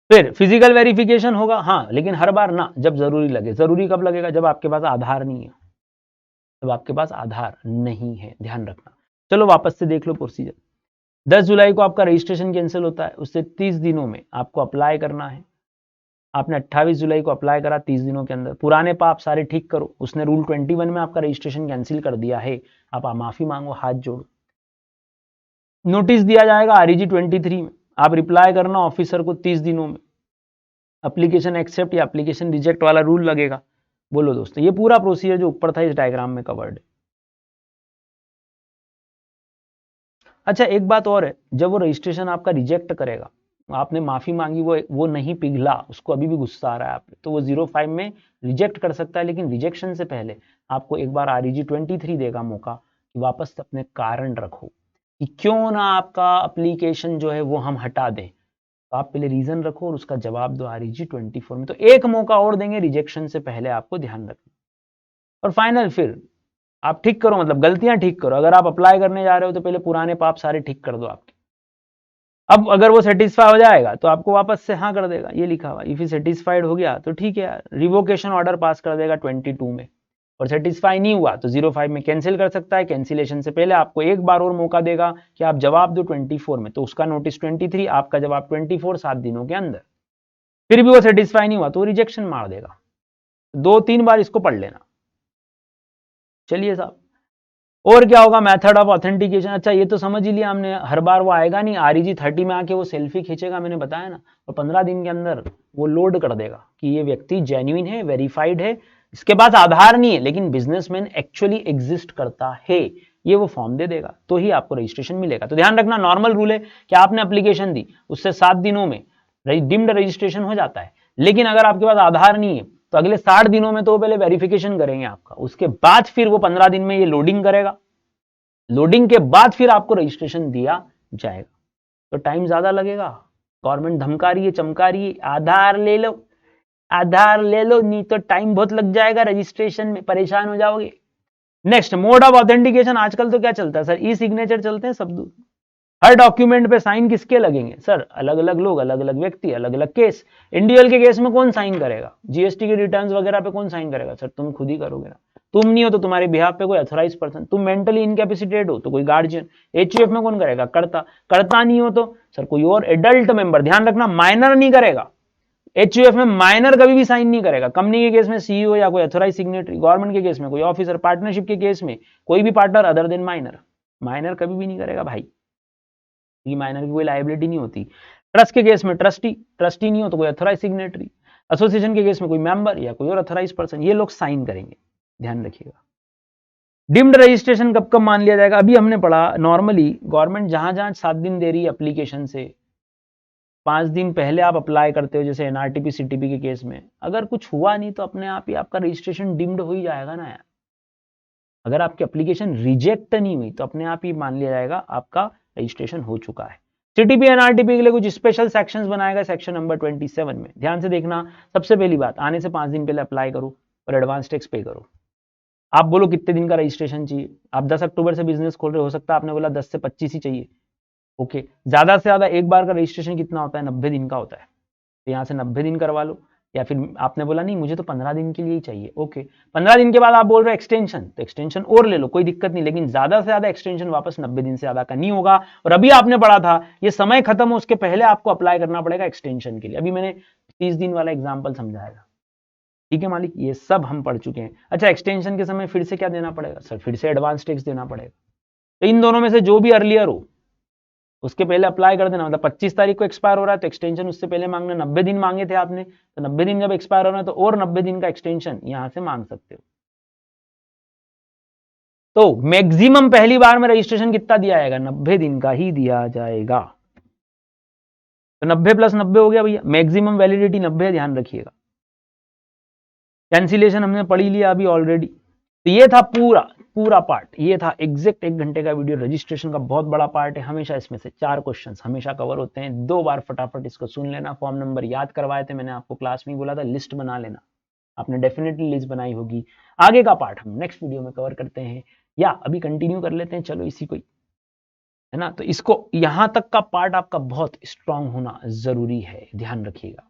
फिर फिजिकल वेरिफिकेशन होगा, हाँ लेकिन हर बार ना, जब जरूरी लगे। जरूरी कब लगेगा? जब आपके पास आधार नहीं है, जब आपके पास आधार नहीं है, ध्यान रखना। चलो वापस से देख लो प्रोसीजर। 10 जुलाई को आपका रजिस्ट्रेशन कैंसिल होता है, उससे 30 दिनों में आपको अप्लाई करना है। आपने 28 जुलाई को अप्लाई करा, 30 दिनों के अंदर पुराने पाप सारे ठीक करो। उसने रूल 21 में आपका रजिस्ट्रेशन कैंसिल कर दिया है, आप माफी मांगो, हाथ जोड़ो। नोटिस दिया जाएगा REG 23 में, आप रिप्लाई करना ऑफिसर को 30 दिनों में। एप्लीकेशन एक्सेप्ट या एप्लीकेशन रिजेक्ट वाला रूल लगेगा, बोलो दोस्तों, ये पूरा प्रोसीजर जो ऊपर था इस डायग्राम में कवर्ड है। अच्छा एक बात और है, जब वो रजिस्ट्रेशन आपका रिजेक्ट करेगा, आपने माफी मांगी, वो नहीं पिघला, उसको अभी भी गुस्सा आ रहा है आप पे, तो वो 05 में रिजेक्ट कर सकता है, लेकिन रिजेक्शन से पहले आपको एक बार REG 23 देगा मौका कि वापस से अपने कारण रखो कि क्यों ना आपका एप्लीकेशन जो है वो हम हटा दें। तो आप पहले रीजन रखो और उसका जवाब दो REG 24 में। तो एक मौका और देंगे रिजेक्शन से पहले, आपको ध्यान रखना। और फाइनल फिर आप ठीक करो, मतलब गलतियां ठीक करो। अगर आप अप्लाई करने जा रहे हो तो पहले पुराने पाप सारे ठीक कर दो आपके। अब अगर वो सेटिस्फाई हो जाएगा तो आपको वापस से हाँ कर देगा, ये लिखा हुआ। इफ ही सेटिस्फाइड हो गया तो ठीक है यार, रिवोकेशन ऑर्डर पास कर देगा 22 में। और सेटिस्फाई नहीं हुआ तो 05 में कैंसिल कर सकता है। कैंसिलेशन से पहले आपको एक बार और मौका देगा कि आप जवाब दो 24 में। तो उसका नोटिस 23, आपका जवाब 24, 7 दिनों के अंदर। फिर भी वो सेटिस्फाई नहीं हुआ तो रिजेक्शन मार देगा। 2-3 बार इसको पढ़ लेना। चलिए साहब, और क्या होगा, मेथड ऑफ ऑथेंटिकेशन। अच्छा ये तो समझ ही लिया हमने, हर बार वो आएगा नहीं, REG 30 में आके वो सेल्फी खींचेगा, मैंने बताया ना, और 15 दिन के अंदर वो लोड कर देगा कि ये व्यक्ति जेन्युइन है, वेरीफाइड है, इसके पास आधार नहीं है लेकिन बिजनेसमैन एक्चुअली एग्जिस्ट करता है, ये वो फॉर्म दे देगा, तो ही आपको रजिस्ट्रेशन मिलेगा। तो ध्यान रखना, नॉर्मल रूल है कि आपने एप्लीकेशन दी, उससे 7 दिनों में डिम्ड रजिस्ट्रेशन हो जाता है। लेकिन अगर आपके पास आधार नहीं है तो अगले 60 दिनों में तो पहले वेरिफिकेशन करेंगे आपका, उसके बाद फिर वो 15 दिन में ये लोडिंग करेगा, लोडिंग के बाद फिर आपको रजिस्ट्रेशन दिया जाएगा। तो टाइम ज्यादा लगेगा, गवर्नमेंट धमका रही है, चमका रही है, आधार ले लो, आधार ले लो, नहीं तो टाइम बहुत लग जाएगा रजिस्ट्रेशन में, परेशान हो जाओगे। Next, mode of authentication. आजकल तो क्या चलता है सर, ई सिग्नेचर चलते हैं सब। हर डॉक्यूमेंट पे साइन किसके लगेंगे सर, अलग अलग लोग, अलग अलग व्यक्ति, अलग अलग केस। इंडिविजुअल के केस में कौन साइन करेगा, जीएसटी के रिटर्न्स वगैरह पे कौन साइन करेगा सर, तुम खुद ही करोगे ना। तुम नहीं हो तो तुम्हारे बिहाफ पे कोई अथोराइज पर्सन, तुम मेंटली इनकैपेसिटेट हो तो कोई गार्जियन। HUF में कौन करेगा, करता नहीं हो तो सर कोई और एडल्ट मेंबर। ध्यान रखना, माइनर नहीं करेगा। HUF में माइनर कभी भी साइन नहीं करेगा। कंपनी के केस में CEO या कोई अथोराइज सिग्नेटरी, गवर्नमेंट के केस में कोई ऑफिसर, पार्टनरशिप के केस में कोई भी partner other than minor, minor कभी भी नहीं करेगा भाई, ये माइनर की कोई लायबिलिटी नहीं होती। ट्रस्ट के केस में ट्रस्टी नहीं हो तो कोई अथोराइज सिग्नेटरी, एसोसिएशन के केस में कोई मेंबर या कोई और अथोराइज पर्सन, ये लोग साइन करेंगे, ध्यान रखिएगा। डिम्ड रजिस्ट्रेशन कब कब मान लिया जाएगा, अभी हमने पढ़ा, नॉर्मली गवर्नमेंट जहां जहां 7 दिन दे रही है एप्लीकेशन से, 5 दिन पहले आप अप्लाई करते हो, जैसे NRTP CTP के केस में, अगर कुछ हुआ नहीं तो अपने आप ही आपका रजिस्ट्रेशन डिम्ड हो ही जाएगा ना यार। अगर आपकी एप्लीकेशन रिजेक्ट नहीं हुई तो अपने आप ही मान लिया जाएगा आपका रजिस्ट्रेशन हो चुका है। CTP NRTP के लिए कुछ स्पेशल सेक्शंस बनाएगा सेक्शन नंबर 27 में, ध्यान से देखना। सबसे पहली बात, आने से 5 दिन पहले अप्लाई करो और एडवांस टैक्स पे करो। आप बोलो कितने दिन का रजिस्ट्रेशन चाहिए, आप 10 अक्टूबर से बिजनेस खोल रहे हो सकता है आपने बोला 10 से 25 ही चाहिए, ओके। ज्यादा से ज्यादा एक बार का रजिस्ट्रेशन कितना होता है, 90 दिन का होता है, तो यहाँ से 90 दिन करवा लो। या फिर आपने बोला नहीं मुझे तो 15 दिन के लिए ही चाहिए, ओके। 15 दिन के बाद आप बोल रहे हो एक्सटेंशन, तो एक्सटेंशन और ले लो, कोई दिक्कत नहीं, लेकिन ज्यादा से ज्यादा एक्सटेंशन वापस 90 दिन से ज्यादा का नहीं होगा। और अभी आपने पढ़ा था ये समय खत्म हो उसके पहले आपको अप्लाई करना पड़ेगा एक्सटेंशन के लिए। अभी मैंने 30 दिन वाला एग्जाम्पल समझाया था, ठीक है मालिक, ये सब हम पढ़ चुके हैं। अच्छा, एक्सटेंशन के समय फिर से क्या देना पड़ेगा सर, फिर से एडवांस टैक्स देना पड़ेगा। तो इन दोनों में से जो भी अर्लियर हो उसके पहले अप्लाई कर देना। मतलब 25 तारीख को एक्सपायर हो रहा है तो एक्सटेंशन उससे पहले मांगना। 90 दिन मांगे थे आपने, तो 90 दिन जब एक्सपायर हो रहा है तो और 90 दिन का एक्सटेंशन यहां से मांग सकते हो। तो मैक्सिमम पहली बार में रजिस्ट्रेशन कितना दिया जाएगा, 90 दिन का ही दिया जाएगा। तो 90 + 90 हो गया भैया, मैक्सिमम वैलिडिटी 90 है, ध्यान रखिएगा। कैंसिलेशन हमने पढ़ी लिया अभी ऑलरेडी। तो ये था पूरा पार्ट, ये था एग्जैक्ट 1 घंटे का वीडियो। रजिस्ट्रेशन का बहुत बड़ा पार्ट है, हमेशा इसमें से 4 क्वेश्चंस हमेशा कवर होते हैं। 2 बार फटाफट इसको सुन लेना। फॉर्म नंबर याद करवाए थे मैंने आपको, क्लास में बोला था लिस्ट बना लेना, आपने डेफिनेटली लिस्ट बनाई होगी। आगे का पार्ट हम नेक्स्ट वीडियो में कवर करते हैं, या अभी कंटिन्यू कर लेते हैं, चलो इसी को, है ना। तो इसको यहां तक का पार्ट आपका बहुत स्ट्रांग होना जरूरी है, ध्यान रखिएगा।